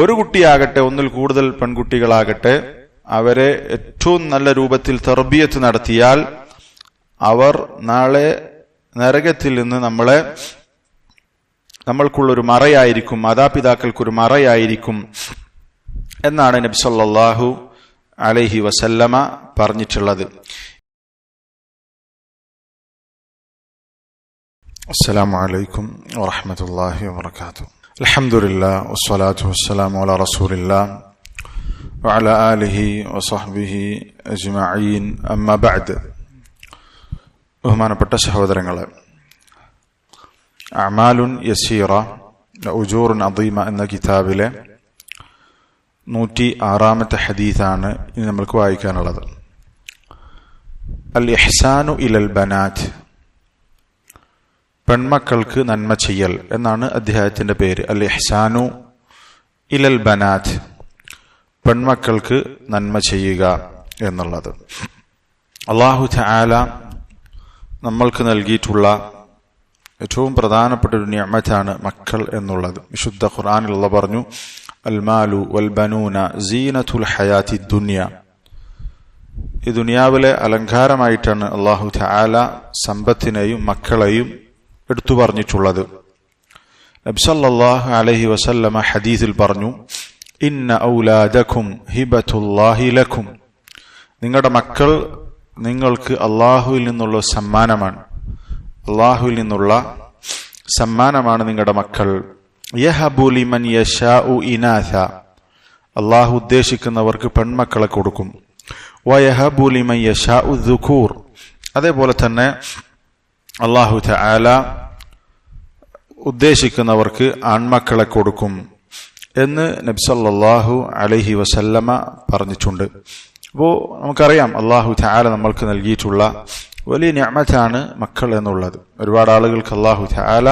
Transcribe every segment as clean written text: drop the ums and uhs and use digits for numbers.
ഒരു കുട്ടിയാകട്ടെ ഒന്നിൽ കൂടുതൽ പെൺകുട്ടികളാകട്ടെ അവരെ ഏറ്റവും നല്ല രൂപത്തിൽ തർബിയത്ത് നടത്തിയാൽ അവർ നാളെ നരകത്തിൽ നിന്ന് നമ്മൾക്കുള്ളൊരു മറയായിരിക്കും, മാതാപിതാക്കൾക്കൊരു മറയായിരിക്കും എന്നാണ് നബി സല്ലല്ലാഹു അലൈഹി വസല്ലമ പറഞ്ഞിട്ടുള്ളത്. അസ്സലാമു അലൈക്കും വറഹ്മത്തുള്ളാഹി വബറകാതുഹു. അൽഹംദുലില്ലാഹ് വസ്സലാത്തു വസ്സലാമു അലാ റസൂലില്ലാഹ് വഅലാ ആലിഹി വസഹ്ബിഹി അജ്മഈൻ. അമ്മാ ബഅദ്. ബഹുമാനപ്പെട്ട സഹോദരങ്ങളെ, അഅമാലുൻ യസീറ ഉജൂറുൻ അദീമ എന്ന കിതാബിലെ 106-ാമത്തെ ഹദീസാണ് ഇനി നമ്മൾക്ക് വായിക്കാനുള്ളത്. അൽ ഇഹ്സാനു ഇലൽ ബനാത്ത്, പെൺമക്കൾക്ക് നന്മ ചെയ്യൽ എന്നാണ് അധ്യായത്തിന്റെ പേര്. അൽ ഇഹ്സാനു ഇലൽ ബനാത്ത്, പെൺമക്കൾക്ക് നന്മ ചെയ്യുക എന്നുള്ളത്. അല്ലാഹു തആല നമ്മൾക്ക് നൽകിയിട്ടുള്ള ഏറ്റവും പ്രധാനപ്പെട്ട ഒരു നിഅമത്താണ് മക്കൾ എന്നുള്ളത്. വിശുദ്ധ ഖുർആനിൽ അല്ലാഹു പറഞ്ഞു, അൽ മാലു വൽ ബനൂന സീനത്തുൽ ഹയാത്തി ദുനിയ. ഈ ദുനിയാവിലെ അലങ്കാരമായിട്ടാണ് അല്ലാഹു തആല സമ്പത്തിനെയും മക്കളെയും എടുത്തു പറഞ്ഞിട്ടുള്ളത്. നബി സല്ലല്ലാഹു അലൈഹി വസല്ലമ ഹദീസിൽ പറഞ്ഞു, ഇന്ന ഔലാദകും ഹിബത്തുല്ലാഹി ലക്കും, നിങ്ങളുടെ മക്കൾ നിങ്ങൾക്ക് അല്ലാഹുവിൽ നിന്നുള്ള സമ്മാനമാണ്. അല്ലാഹുവിൽ നിന്നുള്ള സമ്മാനമാണ് നിങ്ങളുടെ മക്കൾ. യഹബു ലിമൻ യശാഉ ഇനാഥ, അല്ലാഹു ഉദ്ദേശിക്കുന്നവർക്ക് പെൺമക്കളെ കൊടുക്കും. വയഹബു ലിമൻ യശാഉ ദുകൂർ, അതേപോലെ തന്നെ അല്ലാഹു തആല ഉദ്ദേശിക്കുന്നവർക്ക് ആൺമക്കളെ കൊടുക്കും എന്ന് നബി സല്ലല്ലാഹു അലൈഹി വസല്ലമ പറഞ്ഞിട്ടുണ്ട്. അപ്പോൾ നമുക്കറിയാം അല്ലാഹു തആല നമ്മൾക്ക് നൽകിയിട്ടുള്ള വലിയ നിഅമത്താണ് മക്കൾ എന്നുള്ളത്. ഒരുപാട് ആളുകൾക്ക് അല്ലാഹു തആല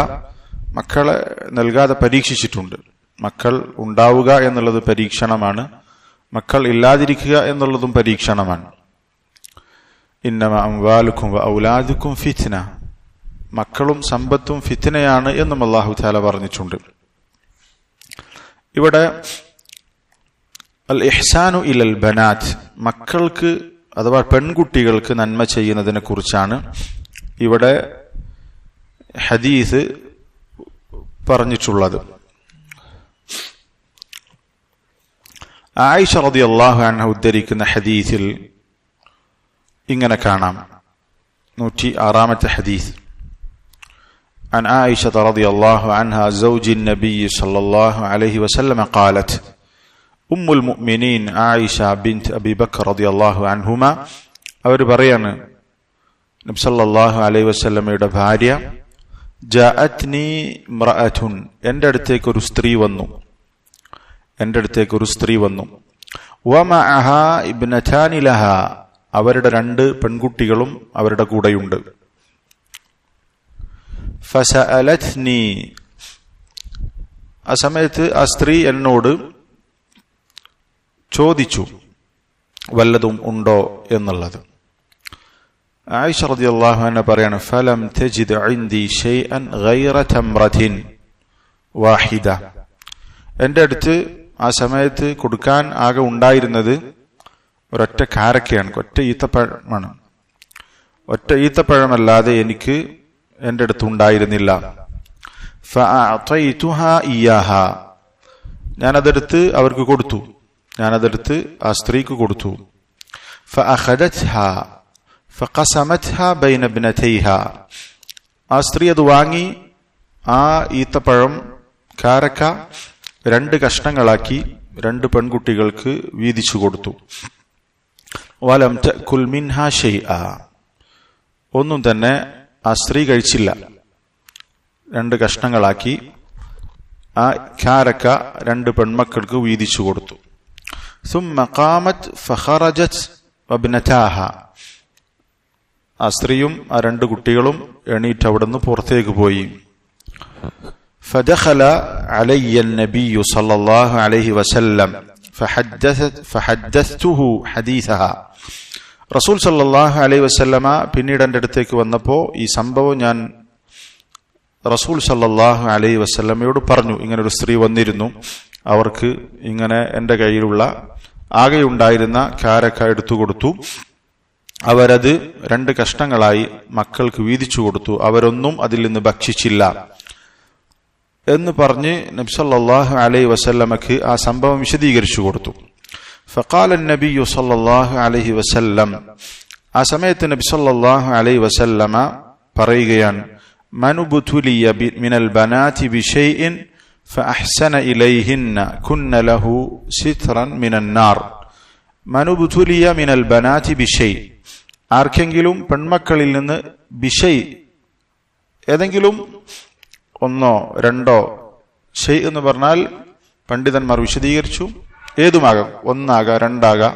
മക്കളെ നൽകാതെ പരീക്ഷിച്ചിട്ടുണ്ട്. മക്കൾ ഉണ്ടാവുക എന്നുള്ളത് പരീക്ഷണമാണ്, മക്കൾ ഇല്ലാതിരിക്കുക എന്നുള്ളതും പരീക്ഷണമാണ്. ഇന്നമ അംവാലുക്കും വ ഔലാദുക്കും ഫിത്ന, മക്കളും സമ്പത്തും ഫിത്നയാണ് എന്നും അല്ലാഹു തആല പറഞ്ഞിട്ടുണ്ട്. ഇവിടെ അൽ ഇഹ്സാനു ഇലൽ ബനാത്ത്, മക്കൾക്ക് അഥവാ പെൺകുട്ടികൾക്ക് നന്മ ചെയ്യുന്നതിനെ കുറിച്ചാണ് ഇവിടെ ഹദീസ് പറഞ്ഞിട്ടുള്ളത്. ആയിഷ റളിയല്ലാഹു അൻഹ ഉദ്ധരിക്കുന്ന ഹദീസിൽ ഇങ്ങനെ കാണാം. 106-ാമത്തെ ഹദീസ്. عن عائشة رضي الله عنها زوج النبي صلى الله عليه وسلم قالت أم المؤمنين عائشة بنت أبي بكر رضي الله عنهما, അവർ പറയാണ്, നബി സല്ലല്ലാഹു അലൈഹി വസല്ലമയുടെ ഭാര്യ, ജാഅത്നി ഇംറഅതുൻ, എൻ്റെ അടുത്തേക്ക് ഒരു സ്ത്രീ വന്നു. വമഅഹാ ഇബ്നതാനി ലഹാ, അവരുടെ 2 പെൺകുട്ടികളും അവരുടെ കൂടെയുണ്ട്. ഫസഅലത്നി, ആ സമയത്ത് ആ സ്ത്രീ എന്നോട് ചോദിച്ചു വല്ലതും ഉണ്ടോ എന്നുള്ളത്. ആയിഷ റളിയല്ലാഹു അൻഹ പറയാണ്, ഫലം തജിദ് ഇൻദി ഷൈഅൻ ഗൈറ തംറത്തിൻ വാഹിദ, എൻ്റെ അടുത്ത് ആ സമയത്ത് കൊടുക്കാൻ ആകെ ഉണ്ടായിരുന്നത് ഒരൊറ്റ കാരക്കയാണ്, ഒറ്റ ഈത്തപ്പഴമാണ്. ഒറ്റ ഈത്തപ്പഴമല്ലാതെ എനിക്ക് എൻ്റെ അടുത്ത് ഉണ്ടായിരുന്നില്ല. ഫഅഅതൈതുഹാ ഇയ്യാഹാ, ഞാനതെടുത്ത് അവർക്ക് കൊടുത്തു, ഞാനതെടുത്ത് ആ സ്ത്രീക്ക് കൊടുത്തു. ഫഅഖദത്ഹാ ഫഖസമത്ഹാ ബൈന ഇബ്നതൈഹാ, ആ സ്ത്രീ അത് വാങ്ങി ആ ഈത്തപ്പഴം കാരക്ക 2 കഷ്ണങ്ങളാക്കി 2 പെൺകുട്ടികൾക്ക് വീതിച്ചു കൊടുത്തു. വലം തഅകുൽ മിൻഹാ ഷൈആ, ഒന്നും തന്നെ ആ സ്ത്രീ കഴിച്ചില്ല. 2 കഷ്ണങ്ങളാക്കി ആ കാരക്ക 2 പെൺമക്കൾക്ക് വീതിച്ചു കൊടുത്തു. ثم قامت فخرجت وابنتاها, ആ സ്ത്രീയും ആ 2 കുട്ടികളും എണീറ്റ് അവിടുന്ന് പുറത്തേക്ക് പോയി. فدخل علي النبي صلى الله عليه وسلم فحدثته حديثها, റസൂൽ സല്ലല്ലാഹു അലൈഹി വസല്ലമ പിന്നീട് എൻ്റെ അടുത്തേക്ക് വന്നപ്പോൾ ഈ സംഭവം ഞാൻ റസൂൽ സല്ലല്ലാഹു അലൈഹി വസല്ലമയോട് പറഞ്ഞു. ഇങ്ങനെ ഒരു സ്ത്രീ വന്നിരുന്നു, അവർക്ക് ഇങ്ങനെ എൻ്റെ കയ്യിലുള്ള ആകെയുണ്ടായിരുന്ന കാരക്ക എടുത്തു കൊടുത്തു. അവരത് 2 കഷ്ണങ്ങളായി മക്കൾക്ക് വീതിച്ചു കൊടുത്തു. അവരൊന്നും അതിൽ നിന്ന് ഭക്ഷിച്ചില്ല എന്ന് പറഞ്ഞ് നബി സല്ലല്ലാഹു അലൈഹി വസല്ലമക്ക് ആ സംഭവം വിശദീകരിച്ചു കൊടുത്തു. ഫഖാല നബിയു സല്ലല്ലാഹു അലൈഹി വസല്ലം, ആ സമയത്ത് നബി സല്ലല്ലാഹു അലൈഹി വസല്ലമ പറയുകയാണ്, മനുബ്തുലിയ മിനൽ ബനാതി ബിശൈഇൻ ഫഅഹ്സന ഇലൈഹിന്ന കുന്ന ലഹു സിത്റൻ മിനൻ നാർ. മനുബ്തുലിയ മിനൽ ബനാതി ബിശൈ, ആർക്കെങ്കിലും പെൺമക്കളിൽ നിന്ന് ബിശൈ ഏതെങ്കിലും 1 2 ഷെയ് എന്ന് പറഞ്ഞാൽ പണ്ഡിതന്മാർ വിശദീകരിച്ചു, ഏതുമാകാം, 1 ആകാം 2 ആകാം,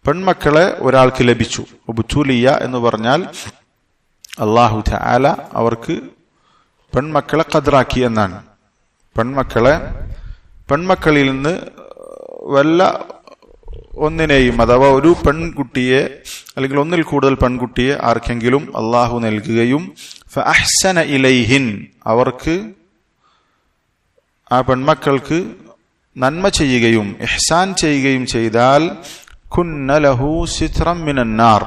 പെൺമക്കളെ ഒരാൾക്ക് ലഭിച്ചു. ഉബ്തുലിയ എന്ന് പറഞ്ഞാൽ അല്ലാഹു തആല അവർക്ക് പെൺമക്കളെ ഖദ്റാക്കി എന്നാണ്. പെൺമക്കളിൽ നിന്ന് വല്ല ഒന്നിനെയും, അഥവാ ഒരു പെൺകുട്ടിയെ അല്ലെങ്കിൽ ഒന്നിൽ കൂടുതൽ പെൺകുട്ടിയെ ആർക്കെങ്കിലും അള്ളാഹു നൽകുകയും ഫഅഹ്സന ഇലൈഹിൻ, അവർക്ക് ആ പെൺമക്കൾക്ക് നന്മ ചെയ്യുകയും ഇഹ്സാൻ ചെയ്യുകയും ചെയ്താൽ കുന്ന ലഹു സിത്റൻ മിനൻ നാർ,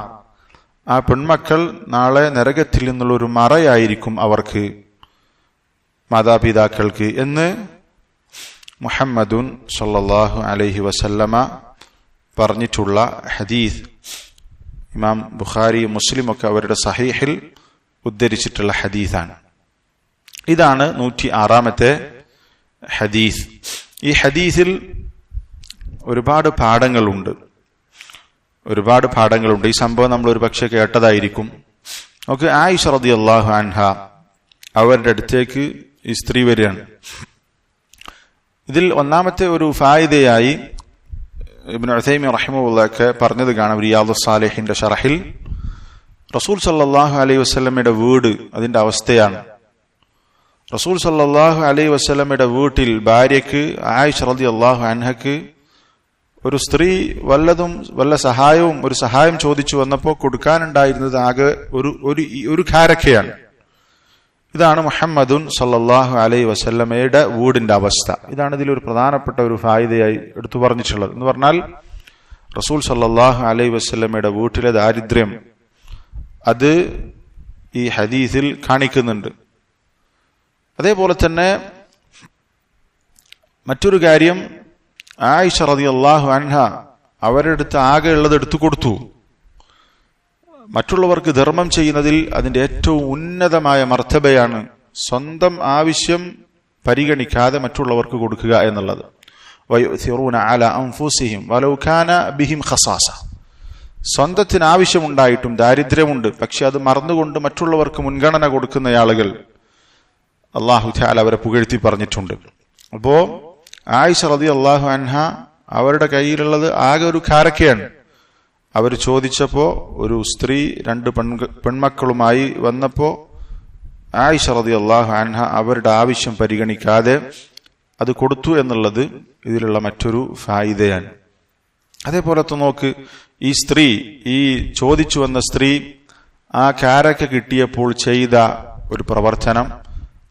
ആ പെൺമക്കൾ നാളെ നരകത്തിൽ നിന്നുള്ള ഒരു മറയായിരിക്കും അവർക്ക്, മാതാപിതാക്കൾക്ക് എന്ന് മുഹമ്മദുൻ സല്ലല്ലാഹു അലൈഹി വസല്ലമ പറഞ്ഞിട്ടുള്ള ഹദീസ് ഇമാം ബുഖാരി മുസ്ലിം ഒക്കെ അവരുടെ സഹീഹിൽ ഉദ്ധരിച്ചിട്ടുള്ള ഹദീസാണ്. ഇതാണ് 106ാമത്തെ ഹദീസ്. ഈ ഹദീസിൽ ഒരുപാട് പാഠങ്ങളുണ്ട്. ഈ സംഭവം നമ്മൾ ഒരു പക്ഷേ കേട്ടതായിരിക്കും. നമുക്ക് ആയിഷ റളിയല്ലാഹു അൻഹ അവരുടെ അടുത്തേക്ക് ഈ സ്ത്രീ വരികയാണ്. ഇതിൽ ഒന്നാമത്തെ ഒരു ഫായിദയായി ഇബ്നു ഉസൈമീൻ റഹിമഹുല്ലാഹ് പറഞ്ഞത് കാണാം റിയാദുസ് സാലിഹിന്റെ ശറഹിൽ. റസൂൽ സല്ലല്ലാഹു അലൈഹി വസല്ലമയുടെ വീട് അതിന്റെ അവസ്ഥയാണ്. റസൂൽ സല്ലല്ലാഹു അലൈഹി വസല്ലമയുടെ വീട്ടിൽ ഭാര്യയ്ക്ക് ആയിഷ റളിയല്ലാഹു അൻഹക്ക് ഒരു സ്ത്രീ വല്ല സഹായവും ഒരു സഹായം ചോദിച്ചു വന്നപ്പോൾ കൊടുക്കാനുണ്ടായിരുന്നത് ആകെ ഒരു കാരക്കയാണ്. ഇതാണ് മുഹമ്മദുൻ സല്ലല്ലാഹു അലൈഹി വസല്ലമയുടെ വീടിന്റെ അവസ്ഥ. ഇതാണ് ഇതിലൊരു പ്രധാനപ്പെട്ട ഒരു ഫായിദയായി എടുത്തു പറഞ്ഞിട്ടുള്ളത്. എന്ന് പറഞ്ഞാൽ റസൂൽ സല്ലല്ലാഹു അലൈഹി വസല്ലമയുടെ വീട്ടിലെ ദാരിദ്ര്യം അത് ഈ ഹദീസിൽ കാണിക്കുന്നുണ്ട്. അതേപോലെ തന്നെ മറ്റൊരു കാര്യം, ആയിഷ റളിയല്ലാഹു അൻഹ അവരുടെ അടുത്ത് ആകെ ഉള്ളത് എടുത്തു കൊടുത്തു. മറ്റുള്ളവർക്ക് ധർമ്മം ചെയ്യുന്നതിൽ അതിന്റെ ഏറ്റവും ഉന്നതമായ മർത്തബയാണ് സ്വന്തം ആവശ്യം പരിഗണിക്കാതെ മറ്റുള്ളവർക്ക് കൊടുക്കുക എന്നുള്ളത്. വയുസിറൂന അലാ അൻഫുസിഹിം വലൗ കാന ബിഹിം ഖസാസ, സ്വന്തത്തിന് ആവശ്യമുണ്ടായിട്ടും ദാരിദ്ര്യമുണ്ട്, പക്ഷെ അത് മറന്നുകൊണ്ട് മറ്റുള്ളവർക്ക് മുൻഗണന കൊടുക്കുന്ന ആളുകൾ അല്ലാഹു തആല അവരെ പുകഴ്ത്തി പറഞ്ഞിട്ടുണ്ട്. അപ്പോ ആയിഷ റളിയല്ലാഹു അൻഹ അവരുടെ കയ്യിലുള്ളത് ആകെ ഒരു കാരക്കയാണ്. അവർ ചോദിച്ചപ്പോ ഒരു സ്ത്രീ 2 പെൺമക്കളുമായി വന്നപ്പോ ആയിഷ റളിയല്ലാഹു അൻഹ അവരുടെ ആവശ്യം പരിഗണിക്കാതെ അത് കൊടുത്തു എന്നുള്ളത് ഇതിലുള്ള മറ്റൊരു ഫായിദയാണ്. അതേപോലെ നോക്ക്, ഈ ചോദിച്ചു വന്ന സ്ത്രീ ആ കാരക്ക കിട്ടിയപ്പോൾ ചെയ്ത ഒരു പ്രവർത്തനം,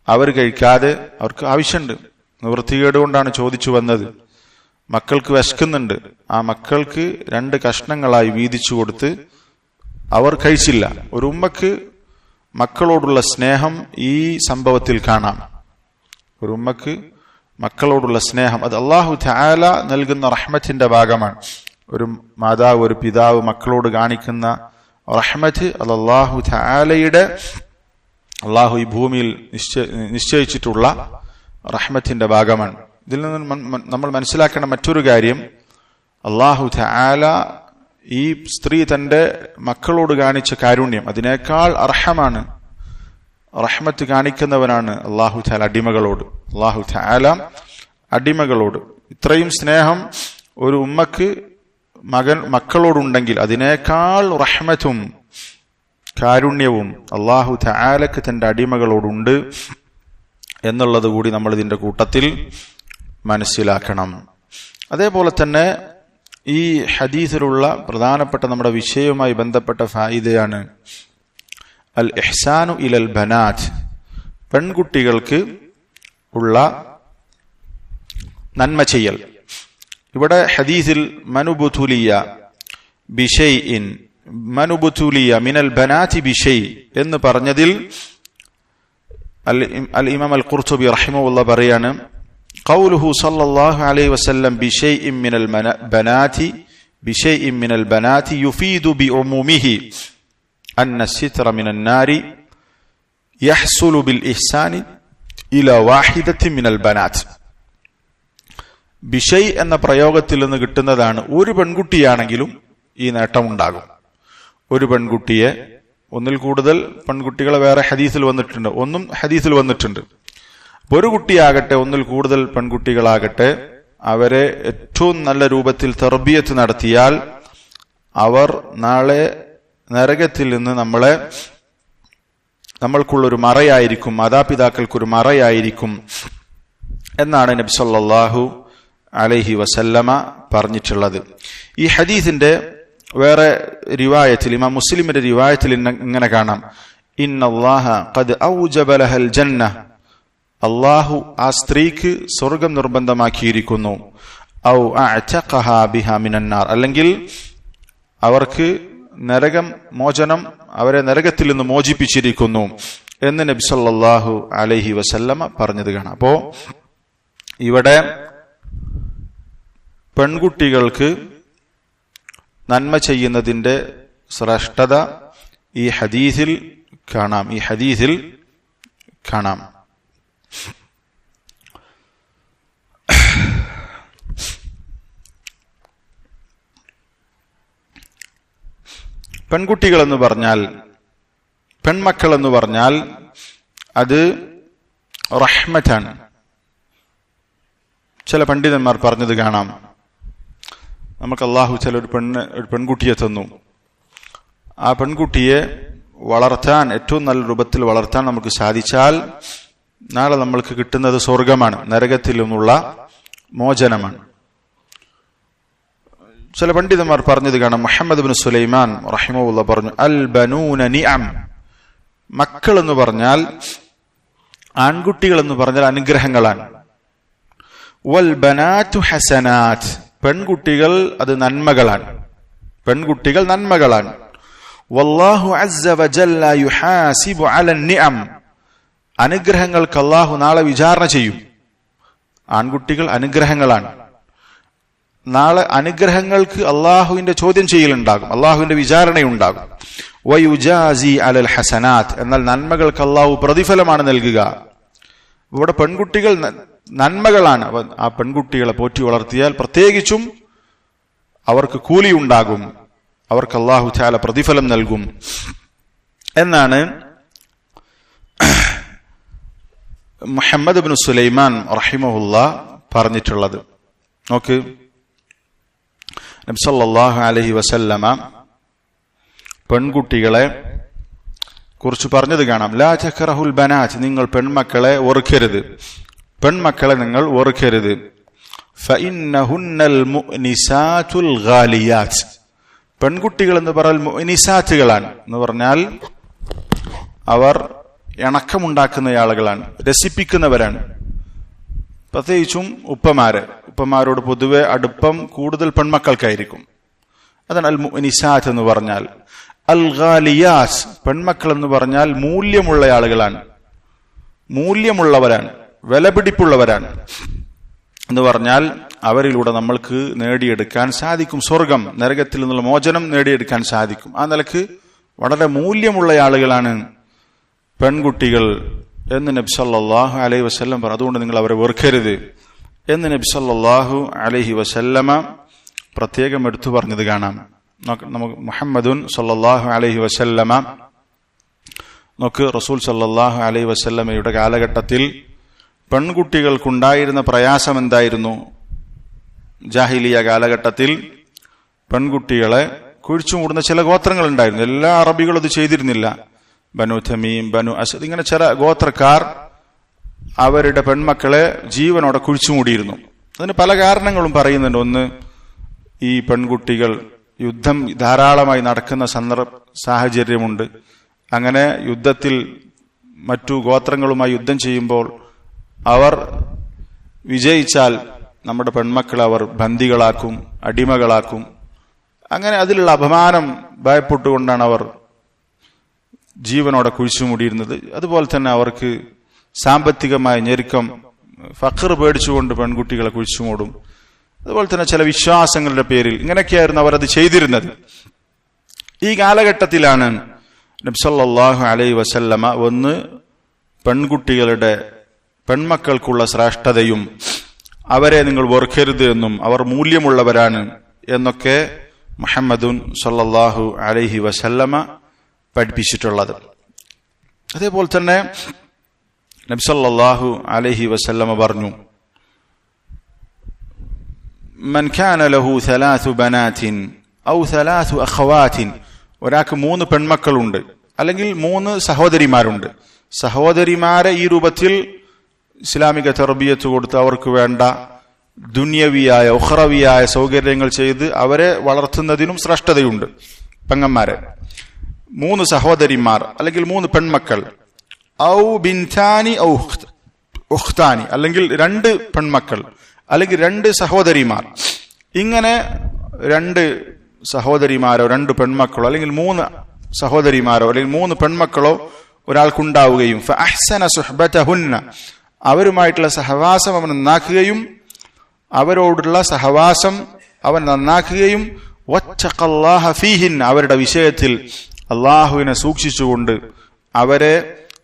അവർ കഴിക്കാതെ, അവർക്ക് ആവശ്യമുണ്ട്, നിവൃത്തികേട് കൊണ്ടാണ് ചോദിച്ചു വന്നത്, മക്കൾക്ക് വിശക്കുന്നുണ്ട്, ആ മക്കൾക്ക് 2 കഷ്ണങ്ങളായി വീതിച്ചു കൊടുത്ത് അവർ കഴിച്ചില്ല. ഒരു ഉമ്മക്ക് മക്കളോടുള്ള സ്നേഹം ഈ സംഭവത്തിൽ കാണാം. ഒരു ഉമ്മക്ക് മക്കളോടുള്ള സ്നേഹം അത് അല്ലാഹു തആല നൽകുന്ന റഹ്മത്തിന്റെ ഭാഗമാണ്. ഒരു മാതാവ് ഒരു പിതാവ് മക്കളോട് കാണിക്കുന്ന റഹ്മത്ത് അത് അല്ലാഹു തആലയുടെ, അല്ലാഹു ഈ ഭൂമിയിൽ നിശ്ചയിച്ചിട്ടുള്ള റഹ്മത്തിന്റെ ഭാഗമാണ്. ഇതിൽ നിന്ന് നമ്മൾ മനസ്സിലാക്കേണ്ട മറ്റൊരു കാര്യം, അല്ലാഹു തആല ഈ സ്ത്രീ തന്റെ മക്കളോട് കാണിച്ച കാരുണ്യം അതിനേക്കാൾ അർഹമാണ്, റഹ്മത്ത് കാണിക്കുന്നവനാണ് അല്ലാഹു തആല അടിമകളോട്. അല്ലാഹു തആല അടിമകളോട് ഇത്രയും സ്നേഹം ഒരു ഉമ്മക്ക് മക്കളോടുണ്ടെങ്കിൽ അതിനേക്കാൾ റഹ്മത്തും കാരുണ്യവും അല്ലാഹു തആലക്ക് തന്റെ അടിമകളോടുണ്ട് എന്നുള്ളത് കൂടി നമ്മൾ ഇതിന്റെ കൂട്ടത്തിൽ മനസ്സിലാക്കണം. അതേപോലെ തന്നെ ഈ ഹദീസിലുള്ള പ്രധാനപ്പെട്ട നമ്മുടെ വിഷയവുമായി ബന്ധപ്പെട്ട ഫായിദയാണ് അൽ ഇഹ്സാനു ഇലൽ ബനാത്ത്, പെൺകുട്ടികൾക്ക് ഉള്ള നന്മ ചെയ്യൽ. ഇവിടെ ഹദീസിൽ മനുബുതുലിയ ബിശൈഇൻ, മനുബുതുലിയ മിനൽ ബനാതി ബിശൈ എന്ന് പറഞ്ഞതിൽ അൽ ഇമാം അൽ ഖുർതുബി റഹിമഹുല്ലാഹ് പറയാണ്, ഖൗലുഹു സല്ലല്ലാഹു അലൈഹി വസല്ലം ബിശൈഇൻ മിനൽ ബനാതി ബിശൈഇൻ മിനൽ ബനാതി യുഫീദു ബിഉമൂമിഹി അന്ന സിത്ര മിനൻ നാരി യഹ്സുലു ബിൽ ഇഹ്സാനി ഇലാ വാഹിദത്തിൻ മിനൽ ബനാത്. ബിശൈ എന്ന പ്രയോഗത്തിൽ നിന്ന് കിട്ടുന്നതാണ് ഒരു പെൺകുട്ടിയാണെങ്കിലും ഈ നേട്ടമുണ്ടാകും. ഒരു പെൺകുട്ടിയെ, ഒന്നിൽ കൂടുതൽ പെൺകുട്ടികളെ വേറെ ഹദീസിൽ വന്നിട്ടുണ്ട്, ഒന്നും ഹദീസിൽ വന്നിട്ടുണ്ട്. ഒരു കുട്ടിയാകട്ടെ ഒന്നിൽ കൂടുതൽ പെൺകുട്ടികളാകട്ടെ, അവരെ ഏറ്റവും നല്ല രൂപത്തിൽ തർബിയത്ത് നടത്തിയാൽ അവർ നാളെ നരകത്തിൽ നിന്ന് നമ്മൾക്കുള്ളൊരു മറയായിരിക്കും, മാതാപിതാക്കൾക്കൊരു മറയായിരിക്കും എന്നാണ് നബി സല്ലല്ലാഹു അലൈഹി വസല്ലമ പറഞ്ഞിട്ടുള്ളത്. ഈ ഹദീസിന്റെ വേറെ റിവായത്തിൽ, ഇമാം മുസ്ലിമിന്റെ റിവായത്തിൽ ഇങ്ങനെ കാണാം, ഇന്നല്ലാഹ ഖദ് ഔജബ ലഹൽ ജന്ന, അല്ലാഹു ആ സ്ത്രീക്ക് സ്വർഗം നിർബന്ധമാക്കിയിരിക്കുന്നു. ഔ അഅതഖഹാ ബിഹാ മിനന്നാർ, അല്ലെങ്കിൽ അവർക്ക് നരകം മോചനം, അവരെ നരകത്തിൽ നിന്ന് മോചിപ്പിച്ചിരിക്കുന്നു എന്ന് നബി സല്ലല്ലാഹു അലൈഹി വസല്ലമ പറഞ്ഞത് കാണാം. അപ്പോ ഇവിടെ പെൺകുട്ടികൾക്ക് നന്മ ചെയ്യുന്നതിന്റെ ശ്രേഷ്ഠത ഈ ഹദീസിൽ കാണാം. പെൺകുട്ടികൾ എന്ന് പറഞ്ഞാൽ, പെൺമക്കൾ എന്ന് പറഞ്ഞാൽ അത് റഹ്മത്താണ്. ചില പണ്ഡിതന്മാർ പറഞ്ഞത് കാണാം, നമുക്ക് അള്ളാഹു ഒരു പെൺകുട്ടിയെ തന്നു, ആ പെൺകുട്ടിയെ വളർത്താൻ, ഏറ്റവും നല്ല രൂപത്തിൽ വളർത്താൻ നമുക്ക് സാധിച്ചാൽ നാളെ നമ്മൾക്ക് കിട്ടുന്നത് സ്വർഗമാണ്, നരകത്തിൽ നിന്നുള്ള മോചനമാണ്. ചില പണ്ഡിതന്മാർ പറഞ്ഞത് കാണാം, മുഹമ്മദ് ഇബ്നു സുലൈമാൻ റഹിമഹുല്ലാഹ് പറഞ്ഞു, അൽ ബനൂന നിഅം, മക്കൾ എന്ന് പറഞ്ഞാൽ, ആൺകുട്ടികൾ എന്ന് പറഞ്ഞാൽ അനുഗ്രഹങ്ങളാണ്. വൽ ബനാതു ഹസനാത്ത്, പെൺകുട്ടികൾ അത് നന്മകളാണ്, പെൺകുട്ടികൾ നന്മകളാണ്. വല്ലാഹു അസ്സ വജല്ല യുഹാസിബു അലൻ നിഅം, അനുഗ്രഹങ്ങൾക്ക് അല്ലാഹു നാളെ വിചാരണ ചെയ്യും. ആൺകുട്ടികൾ അനുഗ്രഹങ്ങളാണ്, നാളെ അനുഗ്രഹങ്ങൾക്ക് അള്ളാഹുവിന്റെ ചോദ്യം ചെയ്യലുണ്ടാകും, അള്ളാഹുവിന്റെ വിചാരണയുണ്ടാകും. വയുജാസി അലൽ ഹസനാത്ത്, എന്നാൽ നന്മകൾക്ക് അള്ളാഹു പ്രതിഫലമാണ് നൽകുക. ഇവിടെ പെൺകുട്ടികൾ നന്മകളാണ്. ആ പെൺകുട്ടികളെ പോറ്റി വളർത്തിയാൽ പ്രത്യേകിച്ചും അവർക്ക് കൂലിയുണ്ടാകും, അവർക്ക് അള്ളാഹു തആല പ്രതിഫലം നൽകും എന്നാണ് മുഹമ്മദ് ഇബ്നു സുലൈമാൻ റഹിമഹുല്ലാഹ് പറഞ്ഞിട്ടുള്ളത്. നോക്ക്, നബി സല്ലല്ലാഹു അലൈഹി വസല്ലമ പെൺകുട്ടികളെ കുറിച്ച് പറഞ്ഞത് കാണാം, ലാ തക്റഹുൽ ബനാത്ത്, നിങ്ങൾ പെൺമക്കളെ വെറുക്കരുത്, പെൺമക്കളെ നിങ്ങൾ വെറുക്കരുത്. ഫഇന്നഹുന്നൽ മുഅ്നിസാതുൽ ഗാലിയാത്ത്, പെൺകുട്ടികൾ എന്ന് പറഞ്ഞാൽ മുഅ്നിസാത്തുകളാണ് എന്ന് പറഞ്ഞാൽ അവർ ഇണക്കമുണ്ടാക്കുന്ന ആളുകളാണ്, രസിപ്പിക്കുന്നവരാണ്. പ്രത്യേകിച്ചും ഉപ്പമാരോട് പൊതുവെ അടുപ്പം കൂടുതൽ പെൺമക്കൾക്കായിരിക്കും. അതാണ് അൽ മുഅ്നിസാത്ത് എന്ന് പറഞ്ഞാൽ. അൽ ഗാലിയാസ്, പെൺമക്കൾ എന്ന് പറഞ്ഞാൽ മൂല്യമുള്ള ആളുകളാണ്, മൂല്യമുള്ളവരാണ്, വിലപിടിപ്പുള്ളവരാണ് എന്ന് പറഞ്ഞാൽ അവരിലൂടെ നമ്മൾക്ക് നേടിയെടുക്കാൻ സാധിക്കും സ്വർഗം, നരകത്തിൽ നിന്നുള്ള മോചനം നേടിയെടുക്കാൻ സാധിക്കും. ആ നിലക്ക് വളരെ മൂല്യമുള്ള ആളുകളാണ് പെൺകുട്ടികൾ എന്ന് നബി സല്ലല്ലാഹു അലൈഹി വസല്ലം പറഞ്ഞു. അതുകൊണ്ട് നിങ്ങൾ അവരെ വെറുക്കരുത് എന്ന് നബി സല്ലല്ലാഹു അലൈഹി വസല്ലമ പ്രത്യേകം എടുത്തു പറഞ്ഞത് കാണാം. നമുക്ക് മുഹമ്മദുൻ സല്ലല്ലാഹു അലൈഹി വസല്ലമ നോക്ക്, റസൂൽ സല്ലല്ലാഹു അലൈഹി വസല്ലമയുടെ കാലഘട്ടത്തിൽ പെൺകുട്ടികൾക്കുണ്ടായിരുന്ന പ്രയാസം എന്തായിരുന്നു? ജാഹിലിയ കാലഘട്ടത്തിൽ പെൺകുട്ടികളെ കുഴിച്ചുമൂടുന്ന ചില ഗോത്രങ്ങൾ ഉണ്ടായിരുന്നു. എല്ലാ അറബികളും അത് ചെയ്തിരുന്നില്ല. ബനു തമീം, ബനു അസദ്, ഇങ്ങനെ ചില ഗോത്രക്കാർ അവരുടെ പെൺമക്കളെ ജീവനോടെ കുഴിച്ചുമൂടിയിരുന്നു. അതിന് പല കാരണങ്ങളും പറയുന്നുണ്ട്. ഒന്ന്, ഈ പെൺകുട്ടികൾ യുദ്ധം ധാരാളമായി നടക്കുന്ന സാഹചര്യമുണ്ട്. അങ്ങനെ യുദ്ധത്തിൽ മറ്റു ഗോത്രങ്ങളുമായി യുദ്ധം ചെയ്യുമ്പോൾ അവർ വിജയിച്ചാൽ നമ്മുടെ പെൺമക്കളെ അവർ ബന്ദികളാക്കും, അടിമകളാക്കും. അങ്ങനെ അതിലുള്ള അപമാനം ഭയപ്പെട്ടുകൊണ്ടാണ് അവർ ജീവനോടെ കുഴിച്ചുമൂടിയിരുന്നത്. അതുപോലെ തന്നെ അവർക്ക് സാമ്പത്തികമായ ഞെരുക്കം, ഫഖർ പേടിച്ചുകൊണ്ട് പെൺകുട്ടികളെ കുഴിച്ചുമൂടും. അതുപോലെ തന്നെ ചില വിശ്വാസങ്ങളുടെ പേരിൽ ഇങ്ങനെയൊക്കെയായിരുന്നു അവർ അത് ചെയ്തിരുന്നത്. ഈ കാലഘട്ടത്തിലാണ് നബി സല്ലല്ലാഹു അലൈഹി വസല്ലമ ഒന്ന് പെൺകുട്ടികളുടെ പെൺമക്കൾക്കുള്ള ശ്രേഷ്ഠതയും അവരെ നിങ്ങൾ വെറുക്കരുത് എന്നും അവർ മൂല്യമുള്ളവരാണ് എന്നൊക്കെ മുഹമ്മദുൻ സല്ലല്ലാഹു അലൈഹി വസല്ലമ പഠിപ്പിച്ചിട്ടുള്ളത്. അതേപോലെ തന്നെ നബി സല്ലല്ലാഹു അലൈഹി വസല്ലമ പറഞ്ഞു, മൻ കാന ലഹു സലാസു ബനാതിൻ ഔ സലാസു അഖവാതിൻ, ഒരാൾക്ക് 3 പെൺമക്കളുണ്ട് അല്ലെങ്കിൽ 3 സഹോദരിമാരുണ്ട്. സഹോദരിമാരെ ഈ രൂപത്തിൽ ഇസ്ലാമിക തർബിയത്ത് കൊടുത്ത് അവർക്ക് വേണ്ട ദുന്യവിയായ ഉഖറവിയായ സൗകര്യങ്ങൾ ചെയ്ത് അവരെ വളർത്തുന്നതിനും ശ്രേഷ്ഠതയുണ്ട്. പെങ്ങന്മാരെ 3 സഹോദരിമാർ അല്ലെങ്കിൽ 3 പെൺമക്കൾ, ഔ ബിൻതാനി ഔ ഉഖ്താനി, അല്ലെങ്കിൽ 2 പെൺമക്കൾ അല്ലെങ്കിൽ 2 സഹോദരിമാർ. ഇങ്ങനെ 2 സഹോദരിമാരോ 2 പെൺമക്കളോ അല്ലെങ്കിൽ 3 സഹോദരിമാരോ അല്ലെങ്കിൽ 3 പെൺമക്കളോ ഒരാൾക്കുണ്ടാവുകയും ഫഅഹ്സന സുഹ്ബതഹുന്ന, അവരുമായിട്ടുള്ള സഹവാസം അവൻ നന്നാക്കുകയും അവരോടുള്ള സഹവാസം അവൻ നന്നാക്കുകയും വത്തഖല്ലാഹ ഫീഹിൻ, അവരുടെ വിഷയത്തിൽ അള്ളാഹുവിനെ സൂക്ഷിച്ചുകൊണ്ട് അവരെ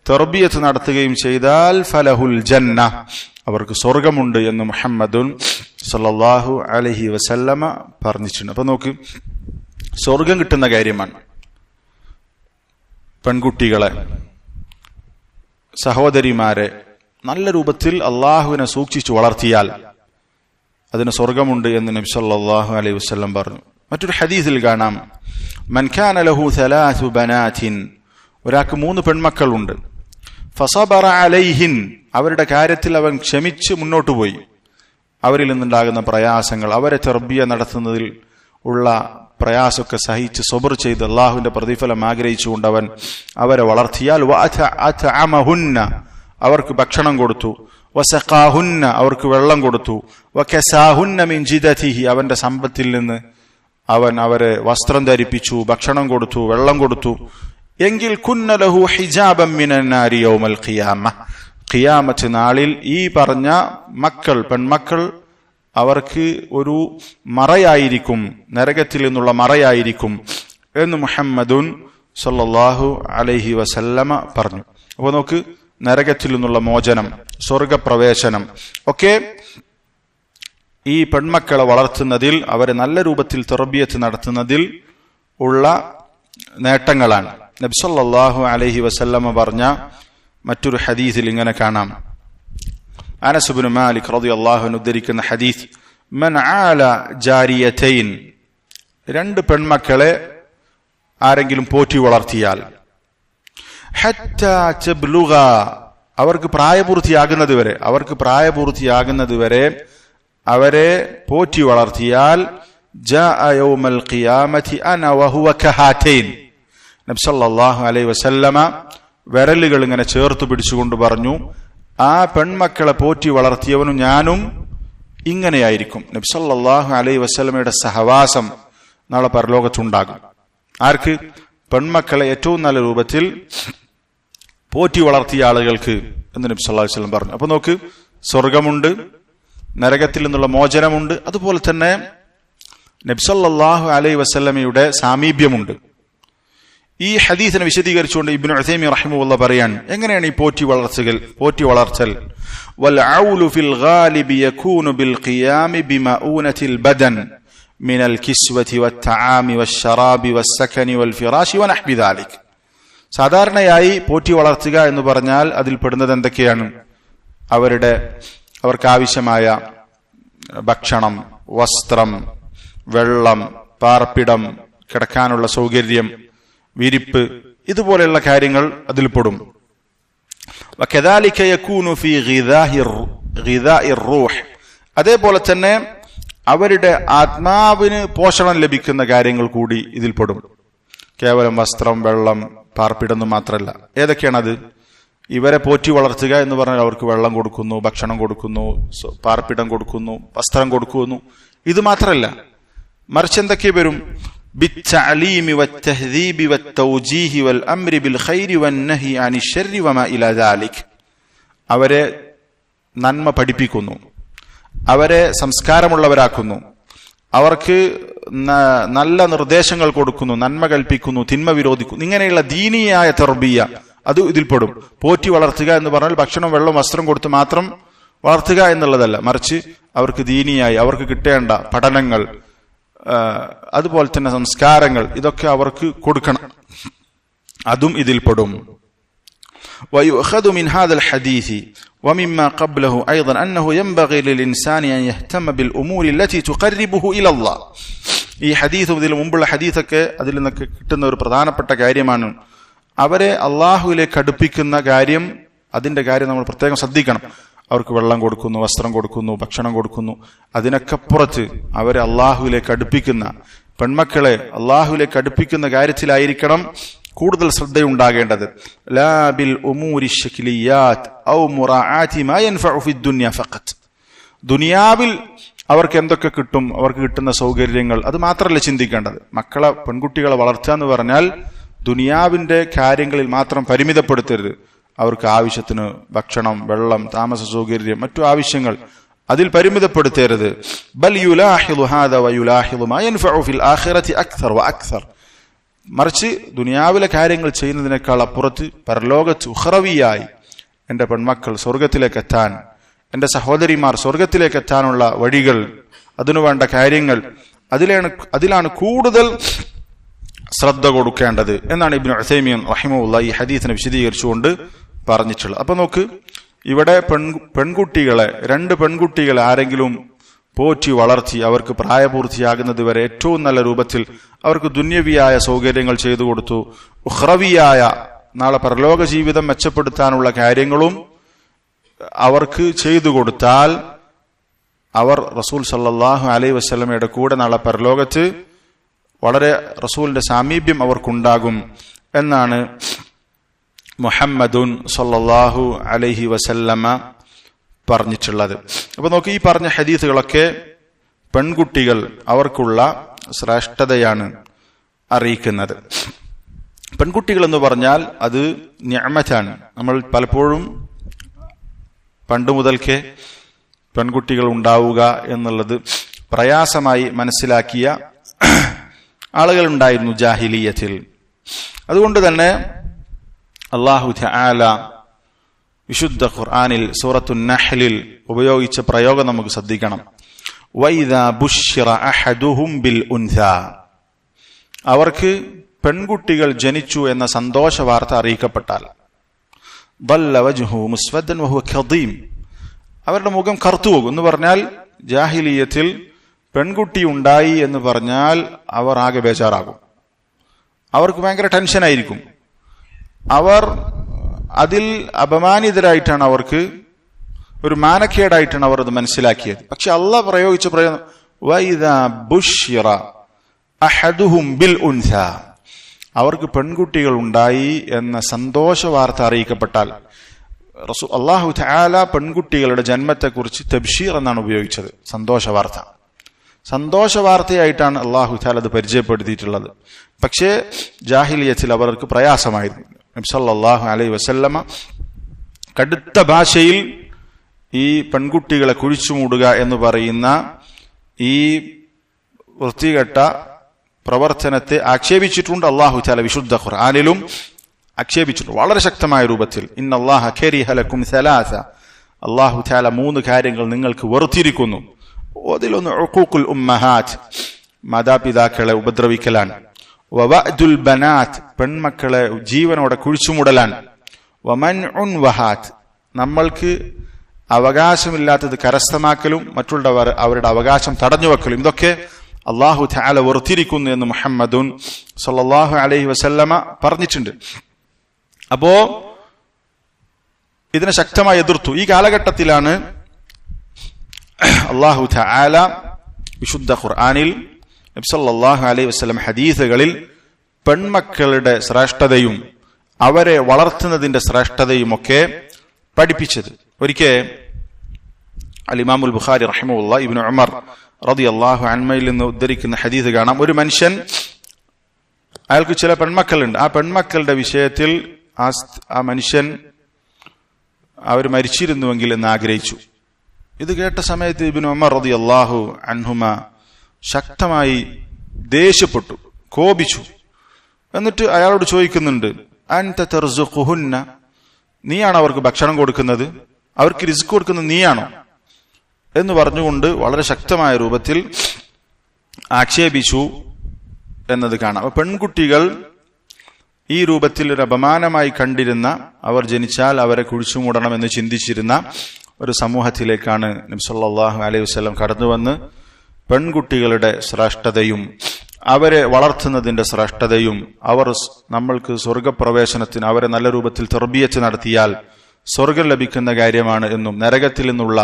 തർബിയത്ത് നടത്തുകയും ചെയ്താൽ ഫലഹുൽ ജന്ന, അവർക്ക് സ്വർഗമുണ്ട് എന്ന് മുഹമ്മദുൻ സല്ലല്ലാഹു അലൈഹി വസല്ലമ പറഞ്ഞിട്ടുണ്ട്. അപ്പൊ നോക്ക്, സ്വർഗം കിട്ടുന്ന കാര്യമാണ്. പെൺകുട്ടികളെ, സഹോദരിമാരെ നല്ല രൂപത്തിൽ അള്ളാഹുവിനെ സൂക്ഷിച്ചു വളർത്തിയാൽ അതിന് സ്വർഗമുണ്ട് എന്ന് നബി സല്ലല്ലാഹു അലൈഹി വസല്ലം പറഞ്ഞു. മറ്റൊരു ഹദീസിൽ കാണാം, മൻ കാന ലഹു സലാസു ബനാതിൻ, ഒരാൾക്ക് 3 പെൺമക്കളുണ്ട്, ഫസബറ അലൈഹിൻ, അവരുടെ കാര്യത്തിൽ അവൻ ക്ഷമിച്ച് മുന്നോട്ട് പോയി, അവരിൽ നിന്നുണ്ടാകുന്ന പ്രയാസങ്ങൾ, അവരെ തർബിയ നടത്തുന്നതിൽ ഉള്ള പ്രയാസമൊക്കെ സഹിച്ച് സബർ ചെയ്ത് അള്ളാഹുവിന്റെ പ്രതിഫലം ആഗ്രഹിച്ചുകൊണ്ട് അവൻ അവരെ വളർത്തിയാൽ വഅതഅമഹുന്ന, അവർക്ക് ഭക്ഷണം കൊടുത്തു, വസഖാഹുന്ന, അവർക്ക് വെള്ളം കൊടുത്തു, വകസാഹുന്ന മിൻ ജിദതിഹി, അവന്റെ സമ്പത്തിൽ നിന്ന് അവൻ അവരെ വസ്ത്രം ധരിപ്പിച്ചു, ഭക്ഷണം കൊടുത്തു, വെള്ളം കൊടുത്തു, എങ്കിൽ കുന്ന ലഹു ഹിജാബൻ മിനൻ നാരി യൗമൽ ഖിയാമ, ഖിയാമത്ത് നാളിൽ ഈ പറഞ്ഞ മക്കൾ, പെൺമക്കൾ അവർക്ക് ഒരു മറയായിരിക്കും, നരകത്തിൽ നിന്നുള്ള മറയായിരിക്കും എന്ന് മുഹമ്മദുൻ സല്ലല്ലാഹു അലൈഹി വസല്ലമ പറഞ്ഞു. അപ്പൊ നോക്ക്, നരകത്തിൽ നിന്നുള്ള മോചനം, സ്വർഗപ്രവേശനം ഒക്കെ ഈ പെൺമക്കളെ വളർത്തുന്നതിൽ, അവരെ നല്ല രൂപത്തിൽ തർബിയത്ത് നടത്തുന്നതിൽ ഉള്ള നേട്ടങ്ങളാണ്. നബി സല്ലല്ലാഹു അലൈഹി വസല്ലമ പറഞ്ഞ മറ്റൊരു ഹദീസിൽ ഇങ്ങനെ കാണാം, അനസ് ഇബ്നു മാലിക് റളിയല്ലാഹു അൻഹു ഉദ്ധരിക്കുന്ന ഹദീസ്, മൻ ആല ജാരിയതൈൻ, 2 പെൺമക്കളെ ആരെങ്കിലും പോറ്റി വളർത്തിയാൽ, ഹത്താ തബ്ലുഗ, അവർക്ക് പ്രായപൂർത്തിയാകുന്നത് വരെ അവരെ പോറ്റി വളർത്തിയാൽ, ജാഅ യൗമൽ ഖിയാമത്തി അന വഹുവ കഹാതൈൻ, നബി സല്ലല്ലാഹു അലൈഹി വസല്ലമ വിരലുകൾ ഇങ്ങനെ ചേർത്ത് പിടിച്ചുകൊണ്ട് പറഞ്ഞു, ആ പെൺമക്കളെ പോറ്റി വളർത്തിയവനും ഞാനും ഇങ്ങനെയായിരിക്കും. നബി സല്ലല്ലാഹു അലൈഹി വസല്ലമയുടെ സഹവാസം നാളെ പരലോകത്തുണ്ടാകും. ആർക്ക്? പെൺമക്കളെ ഏറ്റവും നല്ല രൂപത്തിൽ പോറ്റി വളർത്തിയ ആളുകൾക്ക് എന്ന് നബി സല്ലല്ലാഹു അലൈഹി വസല്ലം പറഞ്ഞു. അപ്പൊ നോക്ക്, സ്വർഗമുണ്ട്, നരകത്തിൽ നിന്നുള്ള മോചനമുണ്ട്, അതുപോലെ തന്നെ നബി സല്ലല്ലാഹു അലൈഹി വസല്ലമയുടെ സാമീപ്യമുണ്ട്. ഈ ഹദീസിനെ വിശദീകരിച്ചുകൊണ്ട് ഇബ്നു ഉസൈമീൻ റഹിമഹുല്ലാഹ് പറയാണ്, എങ്ങനെയാണ് ഈ പോറ്റി വളർത്തൽ? വൽ ഔലു ഫിൽ ഗാലിബി യകൂനു ബിൽ ഖിയാമി ബിമഊനതിൽ ബദൻ മിനൽ കിസ്വതി വത്തആമി വശറാബി വസ്സകനി വൽ ഫിറാശി വനഹ്വി ദാലിക്. സാധാരണയായി പോറ്റി വളർത്തുക എന്ന് പറഞ്ഞാൽ അതിൽ പെടുന്നത് എന്തൊക്കെയാണ്? അവർക്ക് ആവശ്യമായ ഭക്ഷണം, വസ്ത്രം, വെള്ളം, പാർപ്പിടം, കിടക്കാനുള്ള സൗകര്യം, വിരിപ്പ്, ഇതുപോലെയുള്ള കാര്യങ്ങൾ അതിൽ പെടും. വകദാലിക യകൂനു ഫീ ഗിദാഇർ റൂഹ്, അതേപോലെ തന്നെ അവരുടെ ആത്മാവിന് പോഷണം ലഭിക്കുന്ന കാര്യങ്ങൾ കൂടി ഇതിൽപ്പെടും. കേവലം വസ്ത്രം, വെള്ളം, പാർപ്പിടം മാത്രമല്ല. ഏതൊക്കെയാണത്? ഇവരെ പോറ്റി വളർത്തുക എന്ന് പറഞ്ഞാൽ അവർക്ക് വെള്ളം കൊടുക്കുന്നു, ഭക്ഷണം കൊടുക്കുന്നു, പാർപ്പിടം കൊടുക്കുന്നു, വസ്ത്രം കൊടുക്കുന്നു. ഇത് മാത്രമല്ല, മറിച്ച് എന്തൊക്കെ വരും? بالتعليم والتهذيب والتوجيه والأمر بالخير والنهي عن الشر وما إلى ذلك. അവരെ നന്മ പഠിപ്പിക്കുന്നു, അവരെ സംസ്കാരമുള്ളവരാക്കുന്നു, അവർക്ക് നല്ല നിർദ്ദേശങ്ങൾ കൊടുക്കുന്നു, നന്മ കൽപ്പിക്കുന്നു, തിന്മ വിരോധിക്കുന്നു. ഇങ്ങനെയുള്ള ദീനിയായ തർബിയ അത് ഇതിൽപ്പെടും. പോറ്റി വളർത്തുക എന്ന് പറഞ്ഞാൽ ഭക്ഷണം, വെള്ളം, വസ്ത്രം കൊടുത്ത് മാത്രം വളർത്തുക എന്നുള്ളതല്ല, മറിച്ച് അവർക്ക് ദീനിയായി അവർക്ക് കിട്ടേണ്ട പഠനങ്ങൾ, അതുപോലെ തന്നെ സംസ്കാരങ്ങൾ, ഇതൊക്കെ അവർക്ക് കൊടുക്കണം. അതും ഇതിൽപ്പെടും. ويؤخذ من هذا الحديث ومما قبله أيضا أنه ينبغي للإنسان أن يهتم بالأمور التي تقربه إلى الله. ഈ ഹദീസും ഇതിൽ മുമ്പുള്ള ഹദീസൊക്കെ അതിൽ നിന്നൊക്കെ കിട്ടുന്ന ഒരു പ്രധാനപ്പെട്ട കാര്യമാണ്. അവരെ അള്ളാഹുവിലേക്ക് അടുപ്പിക്കുന്ന കാര്യം, അതിന്റെ കാര്യം നമ്മൾ പ്രത്യേകം ശ്രദ്ധിക്കണം. അവർക്ക് വെള്ളം കൊടുക്കുന്നു, വസ്ത്രം കൊടുക്കുന്നു, ഭക്ഷണം കൊടുക്കുന്നു. അതിനൊക്കെപ്പുറത്ത് അവരെ അള്ളാഹുവിലേക്ക് അടുപ്പിക്കുന്ന, പെൺമക്കളെ അള്ളാഹുവിലേക്ക് അടുപ്പിക്കുന്ന കാര്യത്തിലായിരിക്കണം കൂടുതൽ ശ്രദ്ധയുണ്ടാകേണ്ടത്. ലാ ബിൽ ഉമൂരി ശക്ലിയാത്ത് ഔ മുറാഅതി മാ യൻഫഉ ഫി ദുനിയ ഫഖത്ത്. ദുനിയാവിൽ അവർക്ക് എന്തൊക്കെ കിട്ടും, അവർക്ക് കിട്ടുന്ന സൗകര്യങ്ങൾ, അത് മാത്രമല്ല ചിന്തിക്കേണ്ടത്. മക്കളെ, പെൺകുട്ടികളെ വളർത്തുക എന്ന് പറഞ്ഞാൽ ദുനിയാവിന്റെ കാര്യങ്ങളിൽ മാത്രം പരിമിതപ്പെടുത്തരുത്. അവർക്ക് ആവശ്യത്തിന് ഭക്ഷണം, വെള്ളം, താമസ സൗകര്യം, മറ്റു ആവശ്യങ്ങൾ അതിൽ പരിമിതപ്പെടുത്തരുത്. ബൽ യുലാഹിദു ഹാദാ വയുലാഹിദു മാ യൻഫഉ ഫിൽ ആഖിറതി അക്സർ വഅക്സർ. മറിച്ച് ദുനിയാവിലെ കാര്യങ്ങൾ ചെയ്യുന്നതിനേക്കാൾ അപ്പുറത്ത് പരലോകത്ത് ഉഖറവിയായി എന്റെ പെൺമക്കൾ സ്വർഗത്തിലേക്ക് എത്താൻ, എന്റെ സഹോദരിമാർ സ്വർഗത്തിലേക്ക് എത്താനുള്ള വഴികൾ, അതിനുവേണ്ട കാര്യങ്ങൾ, അതിലാണ് കൂടുതൽ ശ്രദ്ധ കൊടുക്കേണ്ടത് എന്നാണ് ഇബ്നു ഉസൈമീൻ റഹിമഹുല്ലാഹ് ഈ ഹദീസിനെ വിശദീകരിച്ചുകൊണ്ട് പറഞ്ഞിട്ടുള്ളത്. അപ്പൊ നോക്ക്, ഇവിടെ പെൺകുട്ടികളെ, 2 പെൺകുട്ടികളെ ആരെങ്കിലും പോറ്റി വളർത്തി അവർക്ക് പ്രായപൂർത്തിയാകുന്നത് വരെ ഏറ്റവും നല്ല രൂപത്തിൽ അവർക്ക് ദുന്യവിയായ സൗകര്യങ്ങൾ ചെയ്തു കൊടുത്തു, ഉഖ്റവിയായ നാളെ പരലോക ജീവിതം മെച്ചപ്പെടുത്താനുള്ള കാര്യങ്ങളും അവർക്ക് ചെയ്തു കൊടുത്താൽ അവർ റസൂൽ സല്ലല്ലാഹു അലൈഹി വസല്ലമയുടെ കൂടെ നാളെ പരലോകത്ത് വളരെ റസൂലിന്റെ സാമീപ്യം അവർക്കുണ്ടാകും എന്നാണ് മുഹമ്മദുൻ സല്ലല്ലാഹു അലൈഹി വസല്ലമ പറഞ്ഞിട്ടുള്ളത്. അപ്പൊ നോക്കി, ഈ പറഞ്ഞ ഹദീസുകളൊക്കെ പെൺകുട്ടികൾ അവർക്കുള്ള ശ്രേഷ്ഠതയാണ് അറിയിക്കുന്നത്. പെൺകുട്ടികൾ എന്ന് പറഞ്ഞാൽ അത് നിഅമത്താണ്. നമ്മൾ പലപ്പോഴും പണ്ട് മുതൽക്കേ പെൺകുട്ടികൾ ഉണ്ടാവുക എന്നുള്ളത് പ്രയാസമായി മനസ്സിലാക്കിയ ആളുകൾ ഉണ്ടായിരുന്നു ജാഹിലിയത്തിൽ. അതുകൊണ്ട് തന്നെ അല്ലാഹു തആല വിശുദ്ധ ഖുർആനിൽ സൂറത്തുൻ നഹ്ലിൽ ഉപയോഗിച്ച പ്രയോഗം നമുക്ക് ശ്രദ്ധിക്കണം. വൈദാ ബുശ്ശിറ അഹദുഹും ബിൽ ഉൻസാ. അവർക്ക് പെൺകുട്ടികൾ ജനിച്ചു എന്ന സന്തോഷ വാർത്ത അറിയിക്കപ്പെട്ടാൽ, ضل وجهه مسودا وهو كظيم, അവരുടെ മുഖം കറുത്തുപോകും. എന്ന് പറഞ്ഞാൽ ജാഹിലിയത്തിൽ പെൺകുട്ടി ഉണ്ടായി എന്ന് പറഞ്ഞാൽ അവർ ആകെ ബേജാറാകും, അവർക്ക് ഭയങ്കര ടെൻഷനായിരിക്കും. അവർ അതിൽ അപമാനിതരായിട്ടാണ്, അവർക്ക് ഒരു മാനക്കേടായിട്ടാണ് അവർ അത് മനസ്സിലാക്കിയത്. പക്ഷെ അള്ളാഹ് പ്രയോഗിച്ച പ്രയോഗം വൈദാ ബുശ്ശിറ അഹദുഹും ബിൽ ഉൻസാ, അവർക്ക് പെൺകുട്ടികൾ ഉണ്ടായി എന്ന സന്തോഷ വാർത്ത അറിയിക്കപ്പെട്ടാൽ. അല്ലാഹു തആല പെൺകുട്ടികളുടെ ജന്മത്തെക്കുറിച്ച് തബ്ശീർ എന്നാണ് ഉപയോഗിച്ചത്, സന്തോഷ വാർത്ത. സന്തോഷ വാർത്തയായിട്ടാണ് അല്ലാഹു തആല അത് പരിചയപ്പെടുത്തിയിട്ടുള്ളത്. പക്ഷേ ജാഹിലിയത്തിൽ അവർക്ക് പ്രയാസമായിരുന്നു. നബി സല്ലല്ലാഹു അലൈഹി വസല്ലമ കടുത്ത ഭാഷയിൽ ഈ പെൺകുട്ടികളെ കുഴിച്ചുമൂടുക എന്ന് പറയുന്ന ഈ വൃത്തികെട്ട പ്രവർത്തനത്തെ ആക്ഷേപിച്ചിട്ടുണ്ട്. അല്ലാഹു തആല വിശുദ്ധ ഖുർആനിലും ആക്ഷേപിച്ചിട്ടുണ്ട് വളരെ ശക്തമായ രൂപത്തിൽ. ഇന്നല്ലാഹ കരിഹ ലക്കും സലാസ, അല്ലാഹു തആല 3 കാര്യങ്ങൾ നിങ്ങൾക്ക് വെറുത്തിരിക്കുന്നു. അതിലൊന്ന് ഉഖൂഖുൽ ഉമ്മഹാത്ത്, മാതാപിതാക്കളെ ഉപദ്രവിക്കലാണ്. വവഅദുൽ ബനാത്ത്, പെൺമക്കളെ ജീവനോടെ കുഴിച്ചുമൂടലാണ്. വമൻഉൻ വഹാത്ത്, നമ്മൾക്ക് അവകാശമില്ലാത്തത് കരസ്ഥമാക്കലും മറ്റുള്ളവർ അവരുടെ അവകാശം തടഞ്ഞുവെക്കലും, ഇതൊക്കെ അല്ലാഹു തആല വെറുത്തിരിക്കുന്നു എന്ന് മുഹമ്മദുൻ സല്ലല്ലാഹു അലൈഹി വസല്ലമ പറഞ്ഞിട്ടുണ്ട്. അപ്പോ ഇതിനെ ശക്തമായി എതിർത്തു. ഈ കാലഘട്ടത്തിലാണ് അല്ലാഹു തആല വിശുദ്ധ ഖുർആനിൽ നബി സല്ലല്ലാഹു അലൈഹി വസല്ലം ഹദീസുകളിൽ പെൺമക്കളുടെ ശ്രേഷ്ഠതയും അവരെ വളർത്തുന്നതിന്റെ ശ്രേഷ്ഠതയുമൊക്കെ പഠിപ്പിച്ചത്. ഒരിക്കൽ അൽ-ഇമാമുൽ ബുഖാരി റഹിമഹുല്ലാഹ് ഇബ്നു ഉമർ റളിയല്ലാഹു അൻഹുവിൽ നിന്ന് ഉദ്ധരിക്കുന്ന ഹദീസ് കാണാം. ഒരു മനുഷ്യൻ, അയാൾക്ക് ചില പെൺമക്കളുണ്ട്. ആ പെൺമക്കളുടെ വിഷയത്തിൽ ആ മനുഷ്യൻ അവർ മരിച്ചിരുന്നുവെങ്കിൽ എന്ന് ആഗ്രഹിച്ചു. ഇത് കേട്ട സമയത്ത് ഇബ്നു ഉമർ റളിയല്ലാഹു അൻഹുമ ശക്തമായി ദേഷ്യപ്പെട്ടു, കോപിച്ചു. എന്നിട്ട് അയാളോട് ചോദിക്കുന്നുണ്ട്, അൻത തർസുഖുഹുന്ന, നീയാണോ അവർക്ക് ഭക്ഷണം കൊടുക്കുന്നത്, അവർക്ക് റിസ്ക് കൊടുക്കുന്നത് നീയാണോ എന്ന് പറഞ്ഞുകൊണ്ട് വളരെ ശക്തമായ രൂപത്തിൽ ആക്ഷേപിച്ചു എന്നത് കാണാം. അപ്പൊ പെൺകുട്ടികൾ ഈ രൂപത്തിൽ ഒരു അപമാനമായി കണ്ടിരുന്ന, അവർ ജനിച്ചാൽ അവരെ കുഴിച്ചുമൂടണം എന്ന് ചിന്തിച്ചിരുന്ന ഒരു സമൂഹത്തിലേക്കാണ് നബി സല്ലല്ലാഹു അലൈഹി വസല്ലം കടന്നുവന്ന് പെൺകുട്ടികളുടെ ശ്രേഷ്ഠതയും അവരെ വളർത്തുന്നതിന്റെ ശ്രേഷ്ഠതയും, അവർ നമ്മൾക്ക് സ്വർഗപ്രവേശനത്തിന് അവരെ നല്ല രൂപത്തിൽ തർബിയത്ത് നടത്തിയാൽ സ്വർഗം ലഭിക്കുന്ന കാര്യമാണ് എന്നും നരകത്തിൽ നിന്നുള്ള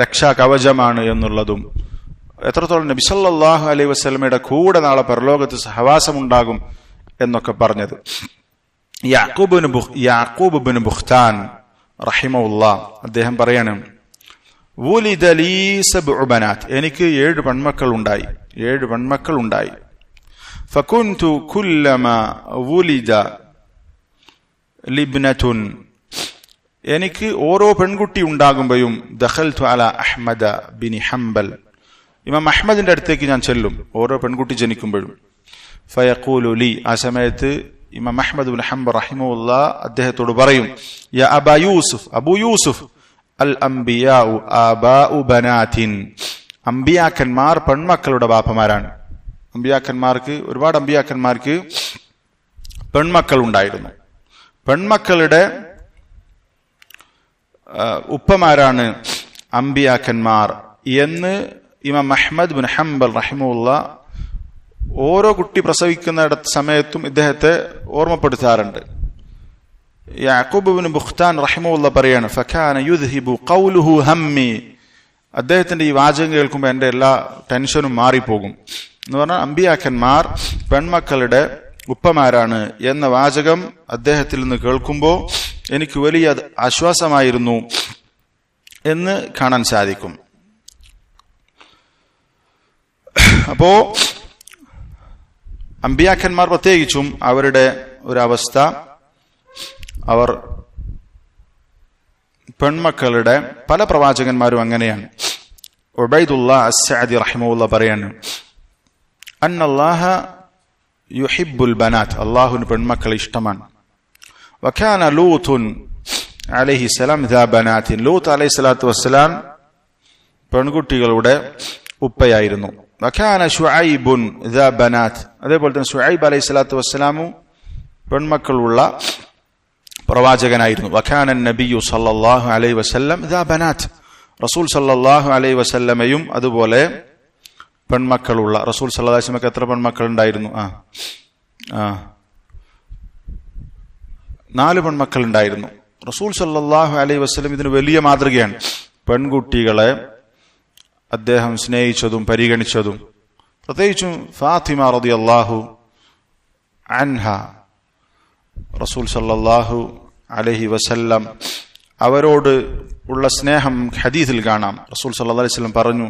രക്ഷാ കവചമാണ് എന്നുള്ളതും, എത്രത്തോളം നബി സല്ലല്ലാഹു അലൈഹി വസല്ലമയുടെ കൂടെ നാളെ പരലോകത്ത് സഹവാസമുണ്ടാകും എന്നൊക്കെ പറഞ്ഞത്. യാഖൂബ് ഇബ്നു ബുഖ്താൻ റഹിമഹുല്ലാഹ് അദ്ദേഹം പറയാണ്, വുലിദ ലീ സബ്ഉ ബനാത്ത്, എനിക്ക് 7 പെൺമക്കൾ ഉണ്ടായി. ഫകുൻതു കുല്ലമാ വുലിദ ലിബ്നതുൻ, എനിക്ക് ഓരോ പെൺകുട്ടി ഉണ്ടാകുമ്പോഴും ദഖൽതു അലാ അഹ്മദ ബിൻ ഹംബൽ, ഇമാം അഹ്മദിന്റെ അടുത്തേക്ക് ഞാൻ ചെല്ലും ഓരോ പെൺകുട്ടി ജനിക്കുമ്പോഴും. ഫയഖൂലു ലി, ആ സമയത്ത് ഇമാം അഹ്മദ് ബിൻ ഹംബൽ റഹിമഹുല്ലാഹ് അദ്ദേഹത്തോട് പറയും, യാ അബൂ യൂസുഫ് അൽ അംബിയാഉ ആബാഉ ബനാതിൻ, അംബിയാക്കന്മാർ പെൺമക്കളുടെ ബാപ്പമാരാണ്. ഒരുപാട് അംബിയാക്കന്മാർക്ക് പെൺമക്കൾ ഉണ്ടായിരുന്നു. പെൺമക്കളുടെ ഉപ്പമാരാണ് അംബിയാക്കന്മാർ എന്ന് ഇമാം അഹ്മദ് ബിൻ ഹംബൽ റഹിമഹുല്ലാഹ് ഓരോ കുട്ടി പ്രസവിക്കുന്ന സമയത്തും ഇദ്ദേഹത്തെ ഓർമ്മപ്പെടുത്താറുണ്ട്. യാഖൂബ് ഇബ്നു ബുഖ്താൻ റഹിമഹുല്ലാഹ് പറയാണ്, ഫകാന യുദ്ഹിബു ഖൗലുഹു ഹമ്മി, അദ്ദേഹത്തിന്റെ ഈ വാചകം കേൾക്കുമ്പോൾ എന്റെ എല്ലാ ടെൻഷനും മാറിപ്പോകും എന്ന് പറഞ്ഞാൽ അംബിയാക്കന്മാർ പെൺമക്കളുടെ ഉപ്പമാരാണ് എന്ന വാചകം അദ്ദേഹത്തിൽ നിന്ന് കേൾക്കുമ്പോൾ എനിക്ക് വലിയ ആശ്വാസമായിരുന്നു എന്ന് കാണാൻ സാധിക്കും. അപ്പോ അംബിയാക്കന്മാർ പ്രത്യേകിച്ചും അവരുടെ ഒരവസ്ഥ, അവർ പെൺമക്കളുടെ പല പ്രവാചകന്മാരും അങ്ങനെയാണ്. ഉബൈദുല്ലാഹ് അസ്സഅദി റഹിമഹുല്ലാഹ് പറയാണ്, അന്നല്ലാഹ യുഹിബ്ബുൽ ബനാത്ത്, അല്ലാഹുവിന് പെൺമക്കളെ ഇഷ്ടമാണ്. വകാന ലൂത്തുൻ അലൈഹിസ്സലാം ദാ ബനാത്തിൻ, ലൂത്ത് അലൈഹിസ്സലാത്തു വസ്സലാം പെൺകുട്ടികളുടെ ഉപ്പയായിരുന്നു. വകാന ശുഐബുൻ ദാ ബനാത്ത്, അതേപോലെ തന്നെ ശുഐബ് അലൈഹിസ്സലാത്തു വസ്സലാമും പെൺമക്കളുള്ള പ്രവാചകനായിരുന്നു. വകാന നബിയു സല്ലല്ലാഹു അലൈഹി വസല്ലം ദാ ബനാത്ത്, റസൂൽ സല്ലല്ലാഹു അലൈഹി വസല്ലമയും അതുപോലെ പെൺമക്കളുള്ള, റസൂൽ സല്ലല്ലാഹു അലൈഹി വസല്ലമക്ക് എത്ര പെൺമക്കൾ ഉണ്ടായിരുന്നു? 4 പെൺമക്കൾ ഉണ്ടായിരുന്നു. റസൂൽ സല്ലല്ലാഹു അലൈഹി വസല്ലം ഇതിന് വലിയ മാതൃകയാണ്. പെൺകുട്ടികളെ അദ്ദേഹം സ്നേഹിച്ചതും പരിഗണിച്ചതും, പ്രത്യേകിച്ചും ഫാത്തിമ റളിയല്ലാഹു അൻഹ, റസൂൽ സല്ലല്ലാഹു അലൈഹി വസല്ലം അവരോട് ഉള്ള സ്നേഹം ഹദീസിൽ കാണാം. റസൂൽ സല്ലല്ലാഹു അലൈഹി വസല്ലം പറഞ്ഞു,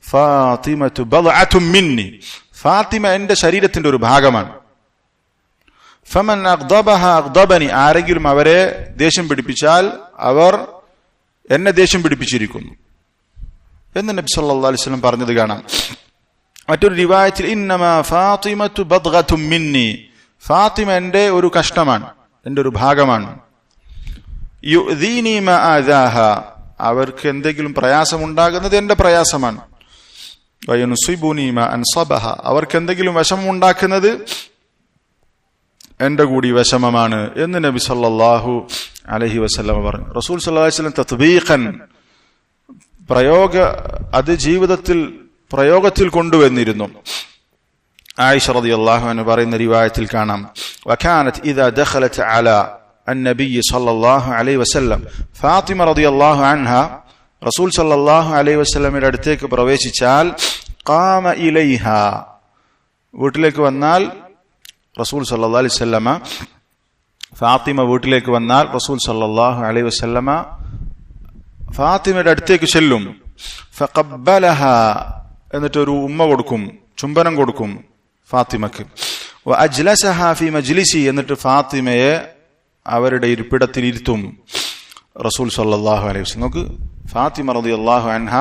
ഫാത്തിമതു ബദ്അതും മിന്നി, ഫാത്തിമ എന്റെ ശരീരത്തിന്റെ ഒരു ഭാഗമാണ്. ഫമൻ അഗ്ദബഹ അഗ്ദബനി, ആരെങ്കിലും അവരെ ദേഷ്യം പിടിപ്പിച്ചാൽ അവർ എന്നെ ദേഷ്യം പിടിപ്പിച്ചിരിക്കുന്നു എന്ന് നബി സല്ലല്ലാഹു അലൈഹി വസല്ലം പറഞ്ഞത് കാണാം. മറ്റൊരു റിവായത്തിൽ ഇന്നമാ ഫാത്തിമതു ബദ്ഗതും മിന്നി, ഫാത്തിമ എന്റെ ഒരു കഷ്ണമാണ്, എന്റെ ഒരു ഭാഗമാണ്. യുദീനി മാ ആദാഹ, അവർക്ക് എന്തെങ്കിലും പ്രയാസമുണ്ടാകുന്നത് എന്റെ പ്രയാസമാണ്. വയനുസിബുനി മാ അൻസബഹ, അവർക്ക് എന്തെങ്കിലും വിഷമമുണ്ടാക്കുന്നത് എന്റെ കൂടി വിഷമമാണ് എന്ന് നബി സല്ലല്ലാഹു അലൈഹി വസല്ലം പറഞ്ഞു. റസൂൽ സല്ലല്ലാഹു അലൈഹി വസല്ലം തത്ബീഖൻ, അത് ജീവിതത്തിൽ പ്രയോഗത്തിൽ കൊണ്ടുവന്നിരുന്നു. ആയിഷ റളിയല്ലാഹു അൻഹ പറയുന്ന റിവായത്തിൽ കാണാം, വകാനത് ഇദാ ദഖലത് അലാ അന്നബി സല്ലല്ലാഹു അലൈഹി വസല്ലം, ഫാത്തിമ റളിയല്ലാഹു അൻഹ റസൂൽ സല്ലല്ലാഹു അലൈഹി വസല്ലമയുടെ അടുത്തേക്ക് പ്രവേശിച്ചാൽ ഖാമ ഇലൈഹാ, വീട്ടിലേക്ക് വന്നാൽ റസൂൽ സല്ലല്ലാഹു അലൈഹി വസല്ലമ ഫാത്തിമ വീട്ടിലേക്ക് വന്നാൽ റസൂൽ സല്ലല്ലാഹു അലൈഹി വസല്ലമ ഫാത്തിമയുടെ അടുത്തേക്ക് ചെല്ലും. ഫഖബ്ബലഹ, എന്നിട്ട് ഒരു ഉമ്മ കൊടുക്കും, ചുംബനം കൊടുക്കും ഫാത്തിമക്ക്. വഅജ്ലസഹ ഫീ മജ്ലിസി, എന്നിട്ട് ഫാത്തിമയെ അവരുടെ ഇരിപ്പിടത്തിൽ ഇരുത്തും റസൂൽ സല്ലല്ലാഹു അലൈഹി വസല്ലം. നോക്ക്, ഫാത്തിമ റളിയല്ലാഹു അൻഹ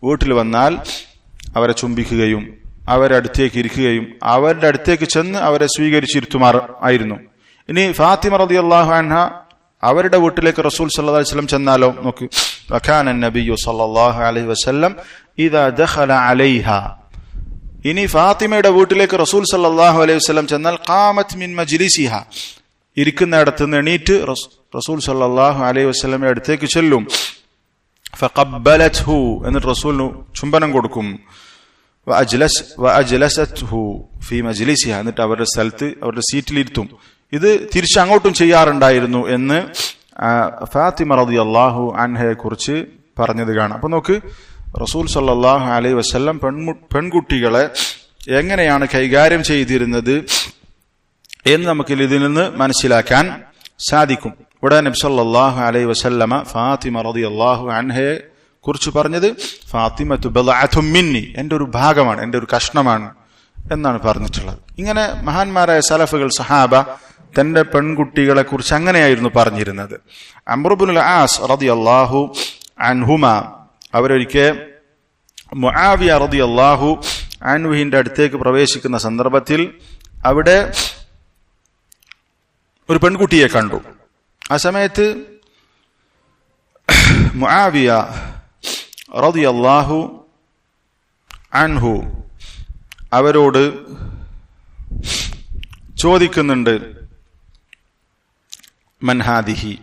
വീട്ടിൽ വന്നാൽ അവരെ ചുംബിക്കുകയും അവരെ അടുത്തേക്ക് ഇരിക്കുകയും അവരുടെ അടുത്തേക്ക് ചെന്ന് അവരെ സ്വീകരിച്ചിരുത്തുമാറായിരുന്നു. ഇനി ഫാത്തിമ റളിയല്ലാഹു അൻഹ അവരുടെ വീട്ടിലേക്ക് റസൂൽ സല്ലല്ലാഹു അലൈഹി വസല്ലം ചെന്നാലോ? നോക്ക്, വകാന നബിയ്യു സല്ലല്ലാഹു അലൈഹി വസല്ലം ഇദാ ദഖല അലൈഹ. ഇനി ഫാത്തിമയുടെ വീട്ടിലേക്ക് റസൂൽ സല്ലല്ലാഹു അലൈഹി വസല്ലം ചെന്നാൽ ഖാമത് മിൻ മജ്ലിസിഹ, ഇരിക്കുന്നിടത്ത് നിന്ന് എണീറ്റ് റസൂൽ സല്ലല്ലാഹു അലൈഹി വസല്ലമയുടെ അടുത്തേക്ക് ചെല്ലും. ഫഖബ്ബലത്ഹു, എന്നിട്ട് റസൂലിന് ചുംബനം കൊടുക്കും. വഅജ്ലസത്ഹു ഫീ മജ്ലിസിഹ, എന്നിട്ട് അവരുടെ സ്ഥലത്ത് അവരുടെ സീറ്റിലിരുത്തും. ഇത് തിരിച്ചങ്ങോട്ടും ചെയ്യാറുണ്ടായിരുന്നു എന്ന് ഫാത്തിമ റളിയല്ലാഹു അൻഹയെ കുറിച്ച് പറഞ്ഞത് കാണാം. അപ്പൊ നോക്ക്, റസൂൽ സല്ലല്ലാഹു അലൈഹി വസല്ലം പെൺകുട്ടികളെ എങ്ങനെയാണ് കൈകാര്യം ചെയ്തിരുന്നത് എന്ന് നമുക്ക് ഇതിൽ നിന്ന് മനസ്സിലാക്കാൻ സാധിക്കും. ഇവിടെ നബി സല്ലല്ലാഹു അലൈഹി വസല്ലമ ഫാത്തിമ റളിയല്ലാഹു അൻഹയെ കുറിച്ച് പറഞ്ഞത് ഫാത്തിമത്തു ബളഅതും മിന്നി, എൻ്റെ ഒരു ഭാഗമാണ്, എൻ്റെ ഒരു കഷ്ണമാണ് എന്നാണ് പറഞ്ഞിട്ടുള്ളത്. ഇങ്ങനെ മഹാന്മാരായ സലഫുകൾ, സഹാബ തന്റെ പെൺകുട്ടികളെ കുറിച്ച് അങ്ങനെയായിരുന്നു പറഞ്ഞിരുന്നത്. അംർ ഇബ്നുൽ ആസ് റളിയല്ലാഹു അൻഹുമ അവരൊരിക്കൽ മുആവിയ റളിയല്ലാഹു അൻഹുവിന്റെ അടുത്തേക്ക് പ്രവേശിക്കുന്ന സന്ദർഭത്തിൽ അവിടെ ഒരു പെൺകുട്ടിയെ കണ്ടു. ആ സമയത്ത് മുആവിയ റളിയല്ലാഹു അൻഹു അവരോട് ചോദിക്കുന്നുണ്ട്, മൻ ഹാദിഹി,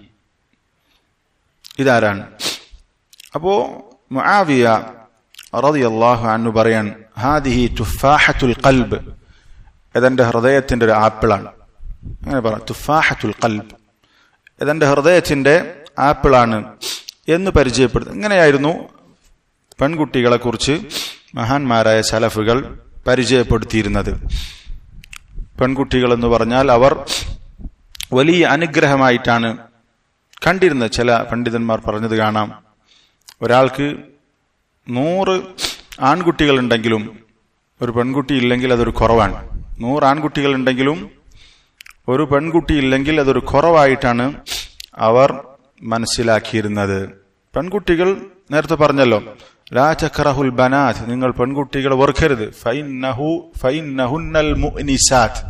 ഇതാരാണ്? അപ്പോ മുആവിയ റളിയല്ലാഹു അൻഹു പറയാൻ, ഹാദിഹി തുഫാഹത്തുൽ ഖൽബ്, ഇതെന്റെ ഹൃദയത്തിന്റെ ഒരു ആപ്പിളാണ്. അങ്ങനെ പറയാം, തുഫാഹത്തുൽ ഖൽബ്, ഇതെന്റെ ഹൃദയത്തിന്റെ ആപ്പിളാണ് എന്ന് പരിചയപ്പെടുത്തും. ഇങ്ങനെയായിരുന്നു പെൺകുട്ടികളെ കുറിച്ച് മഹാന്മാരായ സലഫുകൾ പരിചയപ്പെടുത്തിയിരുന്നത്. പെൺകുട്ടികൾ എന്ന് പറഞ്ഞാൽ അവർ വലിയ അനുഗ്രഹമായിട്ടാണ് കണ്ടിരുന്നത്. ചില പണ്ഡിതന്മാർ പറഞ്ഞത് കാണാം, ഒരാൾക്ക് 100 ആൺകുട്ടികൾ ഉണ്ടെങ്കിലും ഒരു പെൺകുട്ടി ഇല്ലെങ്കിൽ അതൊരു കുറവാണ്. 100 ആൺകുട്ടികൾ ഉണ്ടെങ്കിലും ഒരു പെൺകുട്ടി ഇല്ലെങ്കിൽ അതൊരു കുറവായിട്ടാണ് അവർ മനസ്സിലാക്കിയിരുന്നത്. പെൺകുട്ടികൾ നേരത്തെ പറഞ്ഞല്ലോ, ലാ തക്റഹുൽ ബനാത്, നിങ്ങൾ പെൺകുട്ടികളെ വെറുക്കരുത്. ഫഇന്നഹുന്നൽ മുഅ്നിസാത്ത്,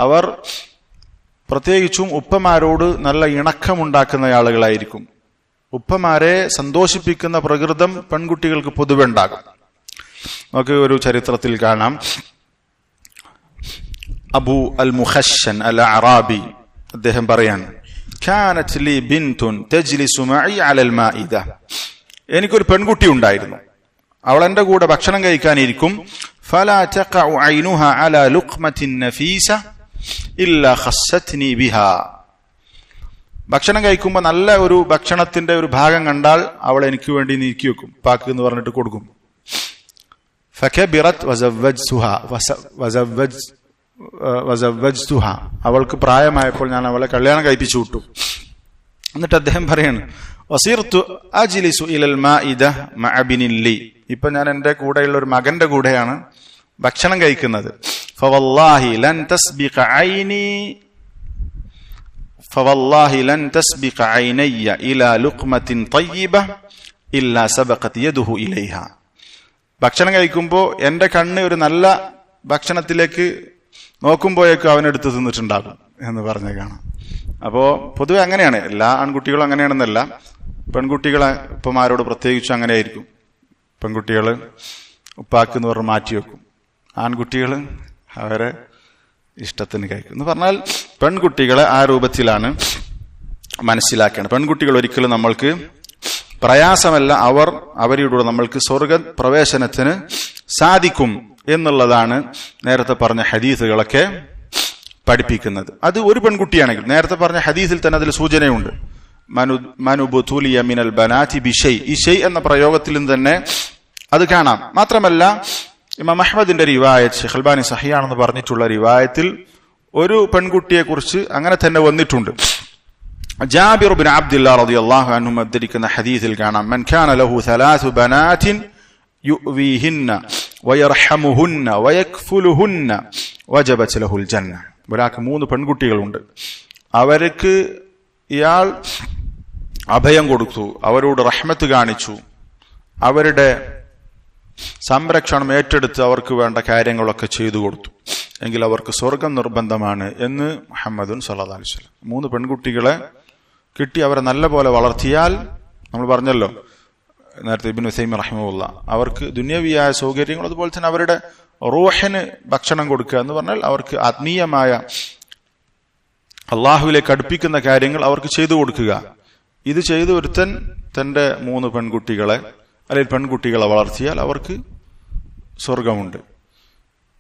അവർ പ്രത്യേകിച്ചും ഉപ്പമാരോട് നല്ല ഇണക്കമുണ്ടാക്കുന്ന ആളുകളായിരിക്കും. ഉപ്പമാരെ സന്തോഷിപ്പിക്കുന്ന പ്രകൃതം പെൺകുട്ടികൾക്ക് പൊതുവെ ഉണ്ടാകും. നമുക്ക് ഒരു ചരിത്രത്തിൽ കാണാം, അബു അൽ മുഖഷൻ അൽ അറാബി അദ്ദേഹം പറയാൻ, കാനത് ലി ബിൻതുൻ തജ്ലിസു മഇ അലൽ മാഇദ, എനിക്കൊരു പെൺകുട്ടി ഉണ്ടായിരുന്നു, അവൾ എന്റെ കൂടെ ഭക്ഷണം കഴിക്കാനിരിക്കും. ഫലാ തഖഉ ഐനുഹ അലാ ലുഖ്മത്തിൻ നഫീസ ഇല്ലാ ഖസ്സത്നി ബിഹാ, ഭക്ഷണം കഴിക്കുമ്പോൾ നല്ല ഒരു ഭക്ഷണത്തിന്റെ ഒരു ഭാഗം കണ്ടാൽ അവൾ എനിക്ക് വേണ്ടി നീക്കി വെക്കും, പാക്ക് എന്ന് പറഞ്ഞിട്ട് കൊടുക്കും. ഫകബിറത് വസവ്വജ്തുഹ, അവൾക്ക് പ്രായമായപ്പോൾ ഞാൻ അവളെ കല്യാണം കഴിപ്പിച്ചു വിട്ടു. എന്നിട്ട് അദ്ദേഹം പറയാണ്, വസീർതു അജ്ലിസു ഇലൽ മാഇദ മഅ ബിനിൻ ലി, ഇപ്പൊ ഞാൻ എന്റെ കൂടെയുള്ള ഒരു മകന്റെ കൂടെയാണ് ഭക്ഷണം കഴിക്കുന്നത്. ഫവല്ലാഹി ലൻ തസ്ബിഖ ഐനി ഐനയ്യ ഇലാ ലുഖ്മത്തിൻ തയ്യിബ ഇല്ലാ സബഖത് യദുഹു ഇലൈഹ, ഭക്ഷണം കഴിക്കുമ്പോൾ എന്റെ കണ്ണ് ഒരു നല്ല ഭക്ഷണത്തിലേക്ക് നോക്കുമ്പോഴേക്കും അവനെടുത്ത് തിന്നിട്ടുണ്ടാകും എന്ന് പറഞ്ഞ കാണാം. അപ്പോ പൊതുവെ അങ്ങനെയാണ്, എല്ലാ ആൺകുട്ടികളും അങ്ങനെയാണെന്നല്ല, പെൺകുട്ടികളെ ഉപ്പമാരോട് പ്രത്യേകിച്ചും അങ്ങനെയായിരിക്കും. പെൺകുട്ടികൾ ഉപ്പാക്കെന്ന് പറഞ്ഞ് മാറ്റി വെക്കും, ആൺകുട്ടികൾ അവരെ ഇഷ്ടത്തിന് കഴിക്കും എന്ന് പറഞ്ഞാൽ പെൺകുട്ടികളെ ആ രൂപത്തിലാണ് മനസ്സിലാക്കേണ്ടത്. പെൺകുട്ടികൾ ഒരിക്കലും നമ്മൾക്ക് പ്രയാസമല്ല, അവരുടെ നമ്മൾക്ക് സ്വർഗ പ്രവേശനത്തിന് സാധിക്കും എന്നുള്ളതാണ് നേരത്തെ പറഞ്ഞ ഹദീസുകളൊക്കെ പഠിപ്പിക്കുന്നത്. അത് ഒരു പെൺകുട്ടിയാണെങ്കിൽ നേരത്തെ പറഞ്ഞ ഹദീസിൽ തന്നെ അതിൽ സൂചനയുണ്ട്, മനുബുതുലിയ മിനൽ ബനാതി ബിശൈ, ഈ ഷൈ എന്ന പ്രയോഗത്തിലും തന്നെ അത് കാണാം. മാത്രമല്ല ഇമാം അഹ്മദിന്റെ റിവായത്ത്, ഷെയ്ഖ് അൽബാനി സഹിയാണെന്ന് പറഞ്ഞിട്ടുള്ള റിവായത്തിൽ ഒരു പെൺകുട്ടിയെ കുറിച്ച് അങ്ങനെ തന്നെ വന്നിട്ടുണ്ട്. ജാബിർ ബിൻ അബ്ദുല്ലാ റളിയല്ലാഹു അൻഹു ഉദ്ധരിക്കുന്ന ഹദീസിൽ കാണാം, മൻ കാന ലഹു സലാസു ബനാതിൻ യുവീഹിന്ന വയർഹമുഹുന്ന വയക്ഫുലുഹുന്ന വജബത് ലഹുൽ ജന്ന. ഒരാൾക്ക് 3 പെൺകുട്ടികളുണ്ട്, അവർക്ക് ഇയാൾ അഭയം കൊടുത്തു, അവരോട് റഹ്മത്ത് കാണിച്ചു, അവരുടെ സംരക്ഷണം ഏറ്റെടുത്ത് അവർക്ക് വേണ്ട കാര്യങ്ങളൊക്കെ ചെയ്തു കൊടുത്തു, എങ്കിൽ അവർക്ക് സ്വർഗം നിർബന്ധമാണ് എന്ന് മുഹമ്മദുൻ സല്ലല്ലാഹു അലൈഹി വസല്ലം. 3 പെൺകുട്ടികളെ കിട്ടി അവരെ നല്ല പോലെ വളർത്തിയാൽ, നമ്മൾ പറഞ്ഞല്ലോ നേരത്തെ ഇബ്നു ഉസൈമീൻ റഹിമഹുള്ള, അവർക്ക് ദുനിയവിയായ സൗകര്യങ്ങൾ, അതുപോലെ തന്നെ അവരുടെ റൂഹിന് ഭക്ഷണം കൊടുക്കുക എന്ന് പറഞ്ഞാൽ അവർക്ക് ആത്മീയമായ അള്ളാഹുവിലേക്ക് അടുപ്പിക്കുന്ന കാര്യങ്ങൾ അവർക്ക് ചെയ്തു കൊടുക്കുക. ഇത് ചെയ്ത് ഒരുത്തൻ തന്റെ 3 പെൺകുട്ടികളെ അല്ലെങ്കിൽ പെൺകുട്ടികളെ വളർത്തിയാൽ അവർക്ക് സ്വർഗമുണ്ട്.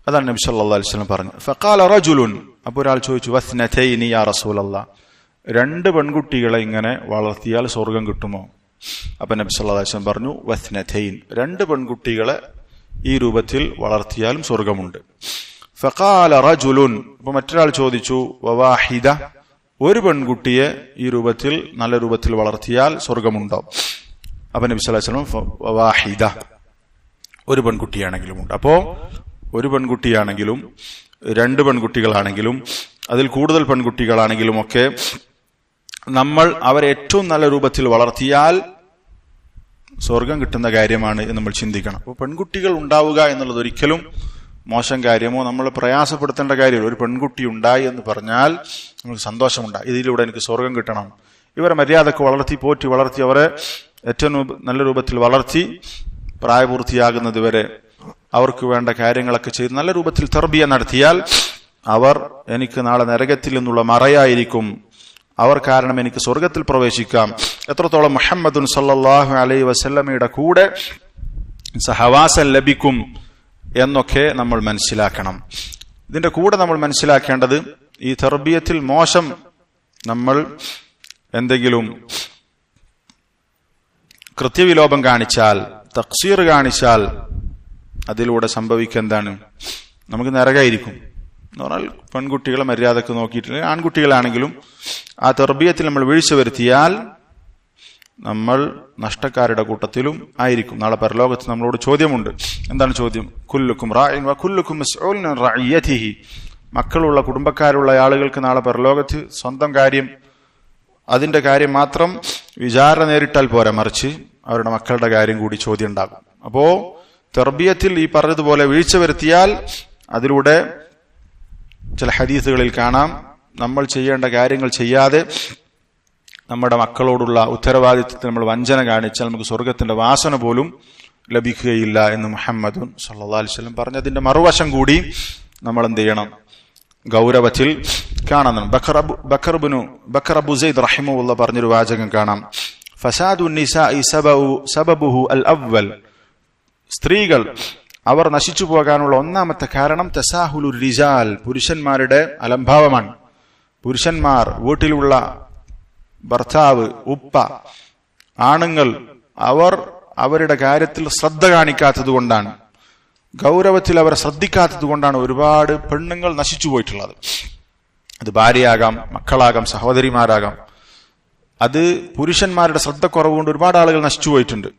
അതാണ് നബി സല്ലല്ലാഹു അലൈഹി വസല്ലം പറഞ്ഞു. ഫഖാല റജുലുൻ, അപ്പോൾ ഒരാൾ ചോദിച്ചു, വസ്നതൈനി യാ റസൂലല്ലാഹ്, 2 പെൺകുട്ടികളെ ഇങ്ങനെ വളർത്തിയാൽ സ്വർഗം കിട്ടുമോ? അപ്പൊ നബി സല്ലല്ലാഹു അലൈഹി വസല്ലം പറഞ്ഞു, വസ്നതൈൻ, 2 പെൺകുട്ടികളെ ഈ രൂപത്തിൽ വളർത്തിയാലും സ്വർഗമുണ്ട്. ഫഖാല റജുലുൻ, അപ്പൊ മറ്റൊരാൾ ചോദിച്ചു, വവാഹിദ, 1 പെൺകുട്ടിയെ ഈ രൂപത്തിൽ നല്ല രൂപത്തിൽ വളർത്തിയാൽ സ്വർഗമുണ്ടോ? അപ്പൊ നബി സല്ലല്ലാഹു അലൈഹി വസല്ലം വവാഹിദ, 1 പെൺകുട്ടിയാണെങ്കിലും ഉണ്ട്. അപ്പോ 1 പെൺകുട്ടിയാണെങ്കിലും 2 പെൺകുട്ടികളാണെങ്കിലും അതിൽ കൂടുതൽ പെൺകുട്ടികളാണെങ്കിലും ഒക്കെ നമ്മൾ അവരെ ഏറ്റവും നല്ല രൂപത്തിൽ വളർത്തിയാൽ സ്വർഗം കിട്ടുന്ന കാര്യമാണ് എന്ന് നമ്മൾ ചിന്തിക്കണം. അപ്പോൾ പെൺകുട്ടികൾ ഉണ്ടാവുക എന്നുള്ളത് ഒരിക്കലും മോശം കാര്യമോ നമ്മൾ പ്രയാസപ്പെടുത്തേണ്ട കാര്യമല്ല. ഒരു പെൺകുട്ടി ഉണ്ടായി എന്ന് പറഞ്ഞാൽ നമുക്ക് സന്തോഷമുണ്ടായി, ഇതിലൂടെ എനിക്ക് സ്വർഗം കിട്ടണം. ഇവരെ മര്യാദക്ക് വളർത്തി പോറ്റി വളർത്തി അവരെ ഏറ്റവും നല്ല രൂപത്തിൽ വളർത്തി പ്രായപൂർത്തിയാകുന്നത് വരെ അവർക്ക് വേണ്ട കാര്യങ്ങളൊക്കെ ചെയ്ത് നല്ല രൂപത്തിൽ തർബിയ നടത്തിയാൽ അവർ എനിക്ക് നാളെ നരകത്തിൽ നിന്നുള്ള മറയായിരിക്കും, അവർ കാരണം എനിക്ക് സ്വർഗത്തിൽ പ്രവേശിക്കാം. എത്രത്തോളം മുഹമ്മദുൻ സല്ലല്ലാഹു അലൈഹി വസല്ലമയുടെ കൂടെ സഹവാസം ലഭിക്കും എന്നൊക്കെ നമ്മൾ മനസ്സിലാക്കണം. ഇതിന്റെ കൂടെ നമ്മൾ മനസ്സിലാക്കേണ്ടത്, ഈ തർബിയത്തിൽ മോശം നമ്മൾ എന്തെങ്കിലും കൃത്യവിലോപം കാണിച്ചാൽ, തഖ്സീർ കാണിച്ചാൽ അതിലൂടെ സംഭവിക്കുക എന്താണ്? നമുക്ക് നരകമായിരിക്കും. എന്ന് പറഞ്ഞാൽ പെൺകുട്ടികളെ മര്യാദക്ക് നോക്കിയിട്ടില്ല, ആൺകുട്ടികളാണെങ്കിലും ആ തർബിയത്തിൽ നമ്മൾ വീഴ്ച വരുത്തിയാൽ നമ്മൾ നഷ്ടക്കാരുടെ കൂട്ടത്തിലും ആയിരിക്കും. നാളെ പരലോകത്ത് നമ്മളോട് ചോദ്യമുണ്ട്. എന്താണ് ചോദ്യം? കുല്ലുക്കും റാഇൻ വ കുല്ലുക്കും മസ്ഊലുൻ അൻ റഇയതിഹി. മക്കളുള്ള കുടുംബക്കാരുള്ള ആളുകൾക്ക് നാളെ പരലോകത്ത് സ്വന്തം കാര്യം, അതിന്റെ കാര്യം മാത്രം വിചാരണ നേരിട്ടാൽ പോരാ, മറിച്ച് അവരുടെ മക്കളുടെ കാര്യം കൂടി ചോദ്യം ഉണ്ടാകും. അപ്പോ തർബിയത്തിൽ ഈ പറഞ്ഞതുപോലെ വീഴ്ച വരുത്തിയാൽ അതിലൂടെ ചില ഹദീസുകളിൽ കാണാം, നമ്മൾ ചെയ്യേണ്ട കാര്യങ്ങൾ ചെയ്യാതെ നമ്മുടെ മക്കളോടുള്ള ഉത്തരവാദിത്വത്തിൽ നമ്മൾ വഞ്ചന കാണിച്ചാൽ നമുക്ക് സ്വർഗത്തിന്റെ വാസന പോലും ലഭിക്കുകയില്ല എന്ന് മുഹമ്മദ് സല്ലല്ലാഹു അലൈഹി വസല്ലം പറഞ്ഞതിന്റെ മറുവശം കൂടി നമ്മൾ എന്ത് ചെയ്യണം? ഗൗരവത്തിൽ കാണണം. ബക്കർ അബു സൈദ് റഹിമഹുല്ലാഹ് പറഞ്ഞൊരു വാചകം കാണാം, ഫസാദു നിസാഇ സബബുഹു അൽ അവ്വൽ. സ്ത്രീകൾ അവർ നശിച്ചു പോകാനുള്ള ഒന്നാമത്തെ കാരണം തസാഹുലുർ റിജാൽ, പുരുഷന്മാരുടെ അലംഭാവമാണ്. പുരുഷന്മാർ, വീട്ടിലുള്ള ഭർത്താവ്, ഉപ്പ, ആണുങ്ങൾ അവർ അവരുടെ കാര്യത്തിൽ ശ്രദ്ധ കാണിക്കാത്തത് കൊണ്ടാണ്, ഗൗരവത്തിൽ അവരെ ശ്രദ്ധിക്കാത്തത് കൊണ്ടാണ് ഒരുപാട് പെണ്ണുങ്ങൾ നശിച്ചു പോയിട്ടുള്ളത്. അത് ഭാര്യയാകാം, മക്കളാകാം, സഹോദരിമാരാകാം. അത് പുരുഷന്മാരുടെ ശ്രദ്ധക്കുറവുകൊണ്ട് ഒരുപാട് ആളുകൾ നശിച്ചു പോയിട്ടുണ്ട്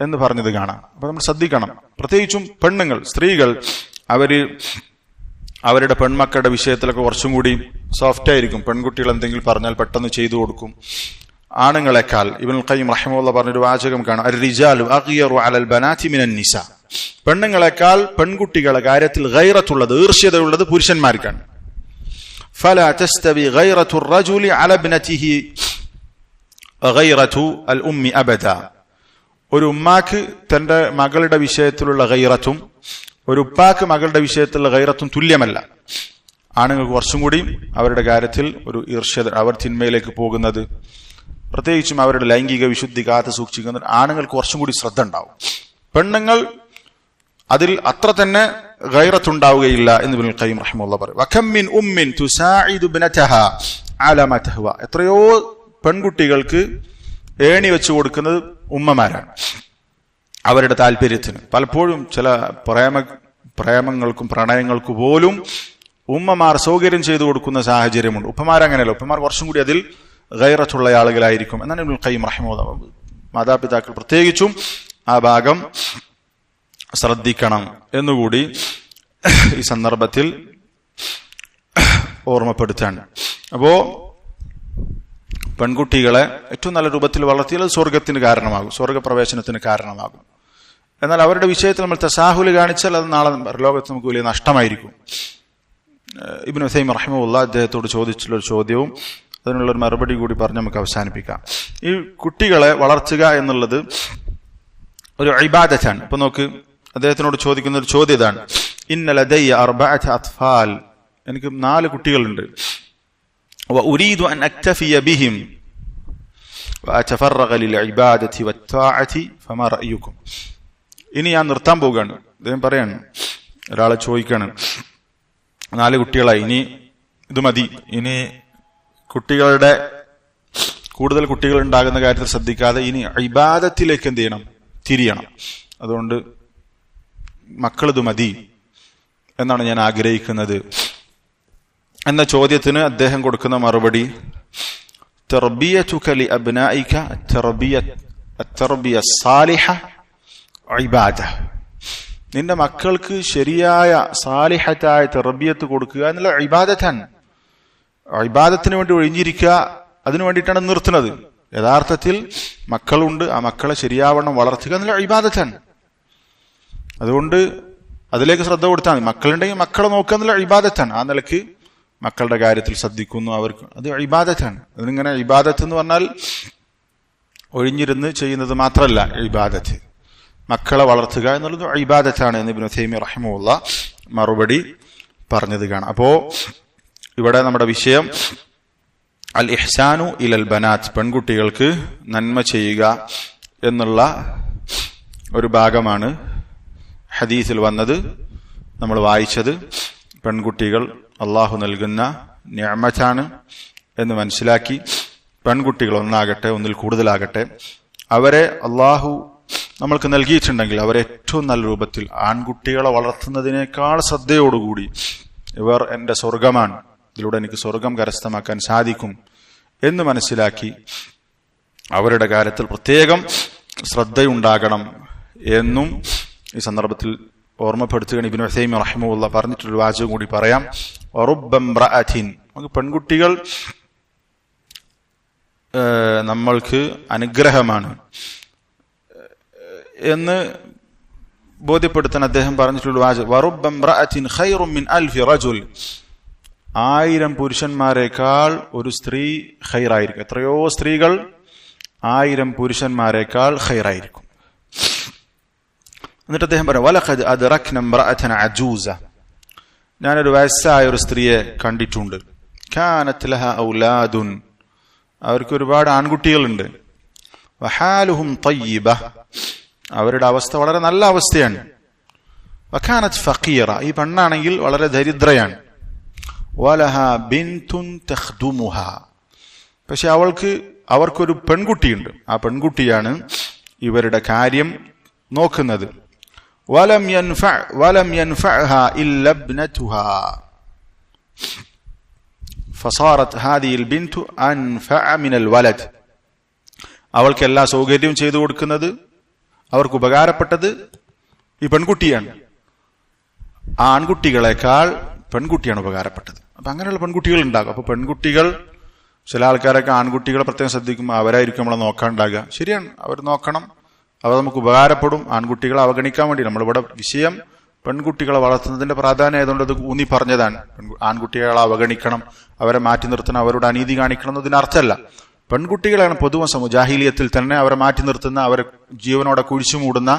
എന്ന് പറഞ്ഞത് കാണാം. അപ്പൊ നമ്മൾ ശ്രദ്ധിക്കണം. പ്രത്യേകിച്ചും പെണ്ണുങ്ങൾ, സ്ത്രീകൾ അവരുടെ പെൺമക്കളുടെ വിഷയത്തിലൊക്കെ കുറച്ചും കൂടി സോഫ്റ്റ് ആയിരിക്കും. പെൺകുട്ടികൾ എന്തെങ്കിലും പറഞ്ഞാൽ പെട്ടെന്ന് ചെയ്തു കൊടുക്കും. ആണുങ്ങളെക്കാൾ ഇബ്നുൽ ഖയ്യിം റഹിമഹുല്ലാഹ് പറഞ്ഞൊരു വാചകം കാണാം, അർ-റിജാലു അഗ്യറു അലൽ ബനാതി മിനൻ നിസാ. പെണ്ണുങ്ങളെക്കാൾ പെൺകുട്ടികളുടെ കാര്യത്തിൽ ഗൈറത്തുള്ളത്, ഈർഷ്യതയുള്ളത് പുരുഷന്മാർക്കാണ്. ഫലാ തസ്തവി ഗൈറത്തു റജുലി അല ഇബ്നതിഹി ഗൈറത്തു അൽ ഉമ്മി അബദ. ഒരു ഉമ്മാക്ക് തന്റെ മകളുടെ വിഷയത്തിലുള്ള ഗൈറത്തും ഒരു ഉപ്പാക്ക് മകളുടെ വിഷയത്തിലുള്ള ഗൈറത്തും തുല്യമല്ല. ആണുങ്ങൾക്ക് കുറച്ചും കൂടി അവരുടെ കാര്യത്തിൽ ഒരു ഈർഷ്യത, അവർ തിന്മയിലേക്ക് പോകുന്നത്, പ്രത്യേകിച്ചും അവരുടെ ലൈംഗിക വിശുദ്ധി കാത്തു സൂക്ഷിക്കുന്നത് ആണുങ്ങൾക്ക് കുറച്ചും കൂടി ശ്രദ്ധ ഉണ്ടാവും. പെണ്ണുങ്ങൾ അതിൽ അത്ര തന്നെ ഗൈറത്തുണ്ടാവുകയില്ല എന്ന് ഇബ്നുൽ ഖയ്യിം റഹിമഹുല്ലാഹ് പറയും. വകം മിൻ ഉമ്മിൻ തുസാഇദു ഇബ്നതഹാ അലാ മാ തഹ്വ. എത്രയോ പെൺകുട്ടികൾക്ക് ഏണി വെച്ചു കൊടുക്കുന്നത് ഉമ്മമാരാണ് അവരുടെ താല്പര്യത്തിന്. പലപ്പോഴും ചില പ്രേമങ്ങൾക്കും പ്രണയങ്ങൾക്കു പോലും ഉമ്മമാർ സൗകര്യം ചെയ്തു കൊടുക്കുന്ന സാഹചര്യമുണ്ട്. ഉപ്പമാരങ്ങനെയല്ല, ഉപ്പമാർ കുറച്ചും കൂടി അതിൽ ഗൈറത്തുള്ള ആളുകളായിരിക്കും എന്നാണ് ഇബ്നുൽ ഖയ്യിം റഹിമഹുല്ലാഹ്. മാതാപിതാക്കൾ പ്രത്യേകിച്ചും ആ ഭാഗം ശ്രദ്ധിക്കണം എന്നുകൂടി ഈ സന്ദർഭത്തിൽ ഓർമ്മപ്പെടുത്താണ്. അപ്പോ പെൺകുട്ടികളെ ഏറ്റവും നല്ല രൂപത്തിൽ വളർത്തിയാൽ സ്വർഗത്തിന് കാരണമാകും, സ്വർഗപ്രവേശനത്തിന് കാരണമാകും. എന്നാൽ അവരുടെ വിഷയത്തിൽ നമ്മൾ തസാഹുൽ കാണിച്ചാൽ അത് നാളെ ലോകത്ത് നമുക്ക് വലിയ നഷ്ടമായിരിക്കും. ഇബ്നു ഉസൈമീൻ റഹിമഹുല്ലാഹ് അദ്ദേഹത്തോട് ചോദിച്ചുള്ളൊരു ചോദ്യവും അതിനുള്ളൊരു മറുപടി കൂടി പറഞ്ഞ് നമുക്ക് അവസാനിപ്പിക്കാം. ഈ കുട്ടികളെ വളർത്തുക എന്നുള്ളത് ഒരു ഇബാദത്താണ്. ഇപ്പൊ നോക്ക്, അദ്ദേഹത്തിനോട് ചോദിക്കുന്ന ഒരു ചോദ്യം ഇതാണ്: ഇന്ന ലദയ്യ അർബഅത അത്ഫാൽ, എനിക്ക് 4 കുട്ടികളുണ്ട്. വഉരീദു അൻ അക്തഫിയ ബിഹിം വഅതഫറഗ ലിൽഇബാദതി വത്താഅതി ഫമാ റഅയുകും. ഇനി ഞാൻ നിർത്താൻ പോവുകയാണ്. അദ്ദേഹം പറയാണ്, ഒരാളെ ചോദിക്കാണ്, 4 കുട്ടികളായി, ഇനി ഇത് മതി, ഇനി കുട്ടികളുടെ കൂടുതൽ കുട്ടികൾ ഉണ്ടാകുന്ന കാര്യത്തിൽ ശ്രദ്ധിക്കാതെ ഇനി ഇബാദത്തിലേക്ക് എന്ത് ചെയ്യണം, തിരിയണം. അതുകൊണ്ട് മക്കളിത് മതി എന്നാണ് ഞാൻ ആഗ്രഹിക്കുന്നത് എന്ന ചോദ്യത്തിന് അദ്ദേഹം കൊടുക്കുന്ന മറുപടി, തർബിയതുക ലി അബ്നാഇക അത്തർബിയ സാലിഹ ഇബാദ. നിന്റെ മക്കൾക്ക് ശരിയായ സാലിഹത്തായ തർബിയത്ത് കൊടുക്കുക എന്നുള്ള ഇബാദത്താണ്. ഇബാദത്തിന് വേണ്ടി ഒഴിഞ്ഞിരിക്കുക, അതിനു വേണ്ടിയിട്ടാണ് നിർത്തുന്നത്. യഥാർത്ഥത്തിൽ മക്കളുണ്ട്, ആ മക്കളെ ശരിയാവണ്ണം വളർത്തുക എന്നുള്ള ഇബാദത്താണ്. അതുകൊണ്ട് അതിലേക്ക് ശ്രദ്ധ കൊടുത്താൽ മതി. മക്കളുണ്ടെങ്കിൽ മക്കളെ നോക്കുക എന്നുള്ള ഇബാദത്താണ്. ആ നിലക്ക് മക്കളുടെ കാര്യത്തിൽ ശ്രദ്ധിക്കുന്നു, അവർക്ക് അത് ഇബാദത്താണ്. അതിനിങ്ങനെ ഇബാദത്ത് എന്ന് പറഞ്ഞാൽ ഒഴിഞ്ഞിരുന്ന് ചെയ്യുന്നത് മാത്രമല്ല ഇബാദത്ത്. മക്കളെ വളർത്തുക എന്നുള്ളത് ഇബാദത്താണ് എന്ന് ഇബ്നു ഉസൈമീൻ റഹിമഹുല്ലാഹ് മറുപടി പറഞ്ഞത് കാണാം. അപ്പോ ഇവിടെ നമ്മുടെ വിഷയം അൽ ഇഹ്സാനു ഇലൽ ബനാത്ത്, പെൺകുട്ടികൾക്ക് നന്മ ചെയ്യുക എന്നുള്ള ഒരു ഭാഗമാണ് ഹദീസിൽ വന്നത്, നമ്മൾ വായിച്ചത്. പെൺകുട്ടികൾ അള്ളാഹു നൽകുന്ന നിഅമത്താണ് എന്ന് മനസ്സിലാക്കി പെൺകുട്ടികൾ ഒന്നാകട്ടെ ഒന്നിൽ കൂടുതലാകട്ടെ അവരെ അള്ളാഹു നമ്മൾക്ക് നൽകിയിട്ടുണ്ടെങ്കിൽ അവരെ ഏറ്റവും നല്ല രൂപത്തിൽ ആൺകുട്ടികളെ വളർത്തുന്നതിനേക്കാൾ ശ്രദ്ധയോടുകൂടി ഇവർ എൻ്റെ സ്വർഗമാണ്, ഇതിലൂടെ എനിക്ക് സ്വർഗം കരസ്ഥമാക്കാൻ സാധിക്കും എന്ന് മനസ്സിലാക്കി അവരുടെ കാര്യത്തിൽ പ്രത്യേകം ശ്രദ്ധയുണ്ടാകണം എന്നും ഈ സന്ദർഭത്തിൽ ഓർമ്മപ്പെടുത്തുകയാണ്. ഇബ്നു ഉസൈമീൻ റഹിമഹുല്ലാഹ് പറഞ്ഞിട്ടൊരു വാചകം കൂടി പറയാം. വറുബ്ബംറഅതിൻ, നമുക്ക് പെൺകുട്ടികൾ നമ്മൾക്ക് അനുഗ്രഹമാണ് എന്ന് ബോധ്യപ്പെടുത്താൻ അദ്ദേഹം പറഞ്ഞിട്ടുള്ള വാചകം വറുബ്ബംറഅതിൻ ഖൈറും മിൻ അൽഫി റജുൽ, 1000 പുരുഷന്മാരെക്കാൾ ഒരു സ്ത്രീ ഖൈറായിരിക്കും. എത്രയോ സ്ത്രീകൾ 1000 പുരുഷന്മാരെക്കാൾ ഖൈറായിരിക്കും. എന്നിട്ട് അദ്ദേഹം പറഞ്ഞു വലഖദ് അദ്റക്ന ഇംറഅതൻ അജൂസ, ഞാനൊരു വയസ്സായ ഒരു സ്ത്രീയെ കണ്ടിട്ടുണ്ട്. കാനത് ലഹ ഔലാദുൻ, അവർക്ക് ഒരുപാട് ആൺകുട്ടികളുണ്ട്. വഹാലുഹും തയ്യിബ, അവരുടെ അവസ്ഥ വളരെ നല്ല അവസ്ഥയാണ്. വകാനത് ഫഖീറ, ഈ പെണ്ണാണെങ്കിൽ വളരെ ദരിദ്രയാണ്. വലഹ ബിൻതുൻ തഖ്ദുമുഹ, പക്ഷെ അവർക്കൊരു പെൺകുട്ടിയുണ്ട്. ആ പെൺകുട്ടിയാണ് ഇവരുടെ കാര്യം നോക്കുന്നത്. വലം യൻഫഅഹ ഇല്ല ഇബ്നതുഹാ ഫസാറത് ഹാദിഹിൽ ബിൻതു അൻഫഅ മിനൽ വലദ്, അവൾക്ക് എല്ലാ സൗകര്യവും ചെയ്തു കൊടുക്കുന്നത്, അവർക്ക് ഉപകാരപ്പെട്ടത് ഈ പെൺകുട്ടിയാണ്. ആ ആൺകുട്ടികളെക്കാൾ പെൺകുട്ടിയാണ് ഉപകാരപ്പെട്ടത്. അപ്പൊ അങ്ങനെയുള്ള പെൺകുട്ടികൾ ഉണ്ടാകും. അപ്പൊ പെൺകുട്ടികൾ, ചില ആൾക്കാരൊക്കെ ആൺകുട്ടികളെ പ്രത്യേകം ശ്രദ്ധിക്കുമ്പോൾ അവരായിരിക്കും നമ്മളെ നോക്കാനുണ്ടാകുക. ശരിയാണ്, അവർ നോക്കണം, അവർ നമുക്ക് ഉപകാരപ്പെടും. ആൺകുട്ടികളെ അവഗണിക്കാൻ വേണ്ടി നമ്മളിവിടെ വിഷയം പെൺകുട്ടികളെ വളർത്തുന്നതിന്റെ പ്രാധാന്യം ആയതുകൊണ്ട് അത് ഊന്നി പറഞ്ഞതാണ്. ആൺകുട്ടികളെ അവഗണിക്കണം, അവരെ മാറ്റി നിർത്തണം, അവരോട് അനീതി കാണിക്കണം എന്നതിനർത്ഥമല്ല. പെൺകുട്ടികളാണ് പൊതുവെ ജാഹിലിയത്തിൽ തന്നെ അവരെ മാറ്റി നിർത്തുന്ന, അവരെ ജീവനോടെ കുഴിച്ചു മൂടുന്ന,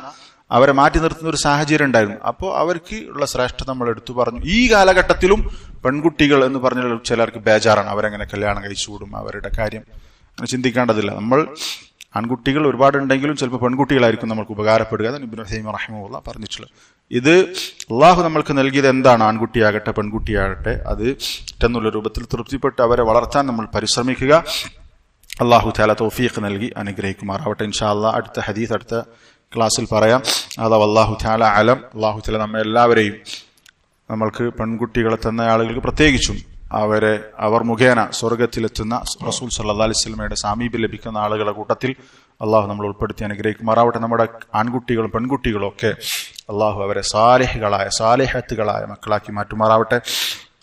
അവരെ മാറ്റി നിർത്തുന്ന ഒരു സാഹചര്യം ഉണ്ടായിരുന്നു. അപ്പോൾ അവർക്ക് ഉള്ള ശ്രേഷ്ഠത നമ്മൾ എടുത്തു പറഞ്ഞു. ഈ കാലഘട്ടത്തിലും പെൺകുട്ടികൾ എന്ന് പറഞ്ഞാൽ ചിലർക്ക് ബേജാറാണ്, അവരെങ്ങനെ കല്യാണം കഴിച്ചുകൂടും, അവരുടെ കാര്യം ചിന്തിക്കേണ്ടതില്ല. നമ്മൾ ആൺകുട്ടികൾ ഒരുപാടുണ്ടെങ്കിലും ചിലപ്പോൾ പെൺകുട്ടികളായിരിക്കും നമ്മൾക്ക് ഉപകാരപ്പെടുക. അതാണ് ഇബ്നു ഉസൈമീൻ റഹിമഹുല്ലാഹ് പറഞ്ഞിട്ടുള്ളത്. ഇത് അള്ളാഹു നമ്മൾക്ക് നൽകിയത് എന്താണ്, ആൺകുട്ടിയാകട്ടെ പെൺകുട്ടിയാകട്ടെ, അത് എന്നുള്ള രൂപത്തിൽ തൃപ്തിപ്പെട്ട് അവരെ വളർത്താൻ നമ്മൾ പരിശ്രമിക്കുക. അള്ളാഹു തആല തൗഫീഖ് നൽകി അനുഗ്രഹിക്കുമാറാവട്ടെ. ഇൻഷാ അല്ലാഹ് അടുത്ത ഹദീസ് അടുത്ത ക്ലാസ്സിൽ പറയാം. അല്ലാഹു തആല അലം. അള്ളാഹു തആല നമ്മെ എല്ലാവരെയും നമ്മൾക്ക് പെൺകുട്ടികളെ തന്ന ആളുകൾക്ക് പ്രത്യേകിച്ചും അവർ മുഖേന സ്വർഗത്തിലെത്തുന്ന റസൂൽ സല്ലല്ലാഹു അലൈഹി വസല്ലമയുടെ സാമീപ്യം ലഭിക്കുന്ന ആളുകളുടെ കൂട്ടത്തിൽ അള്ളാഹു നമ്മൾ ഉൾപ്പെടുത്തി അനുഗ്രഹിക്കുമാറാവട്ടെ. നമ്മുടെ ആൺകുട്ടികളും പെൺകുട്ടികളും ഒക്കെ അള്ളാഹു അവരെ സാലിഹത്തുകളായ മക്കളാക്കി മാറ്റുമാറാവട്ടെ.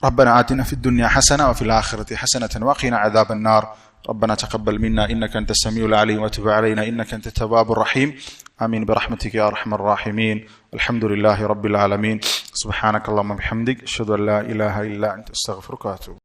ربنا آتنا في الدنيا حسنة وفي الآخرة حسنة وقنا عذاب النار. ربنا تقبل منا إنك أنت السميع العليم وتب علينا إنك أنت التواب الرحيم. آمين برحمتك يا أرحم الراحمين. الحمد لله رب العالمين. سبحانك اللهم وبحمدك أشهد أن لا إله إلا أنت أستغفرك وأتوب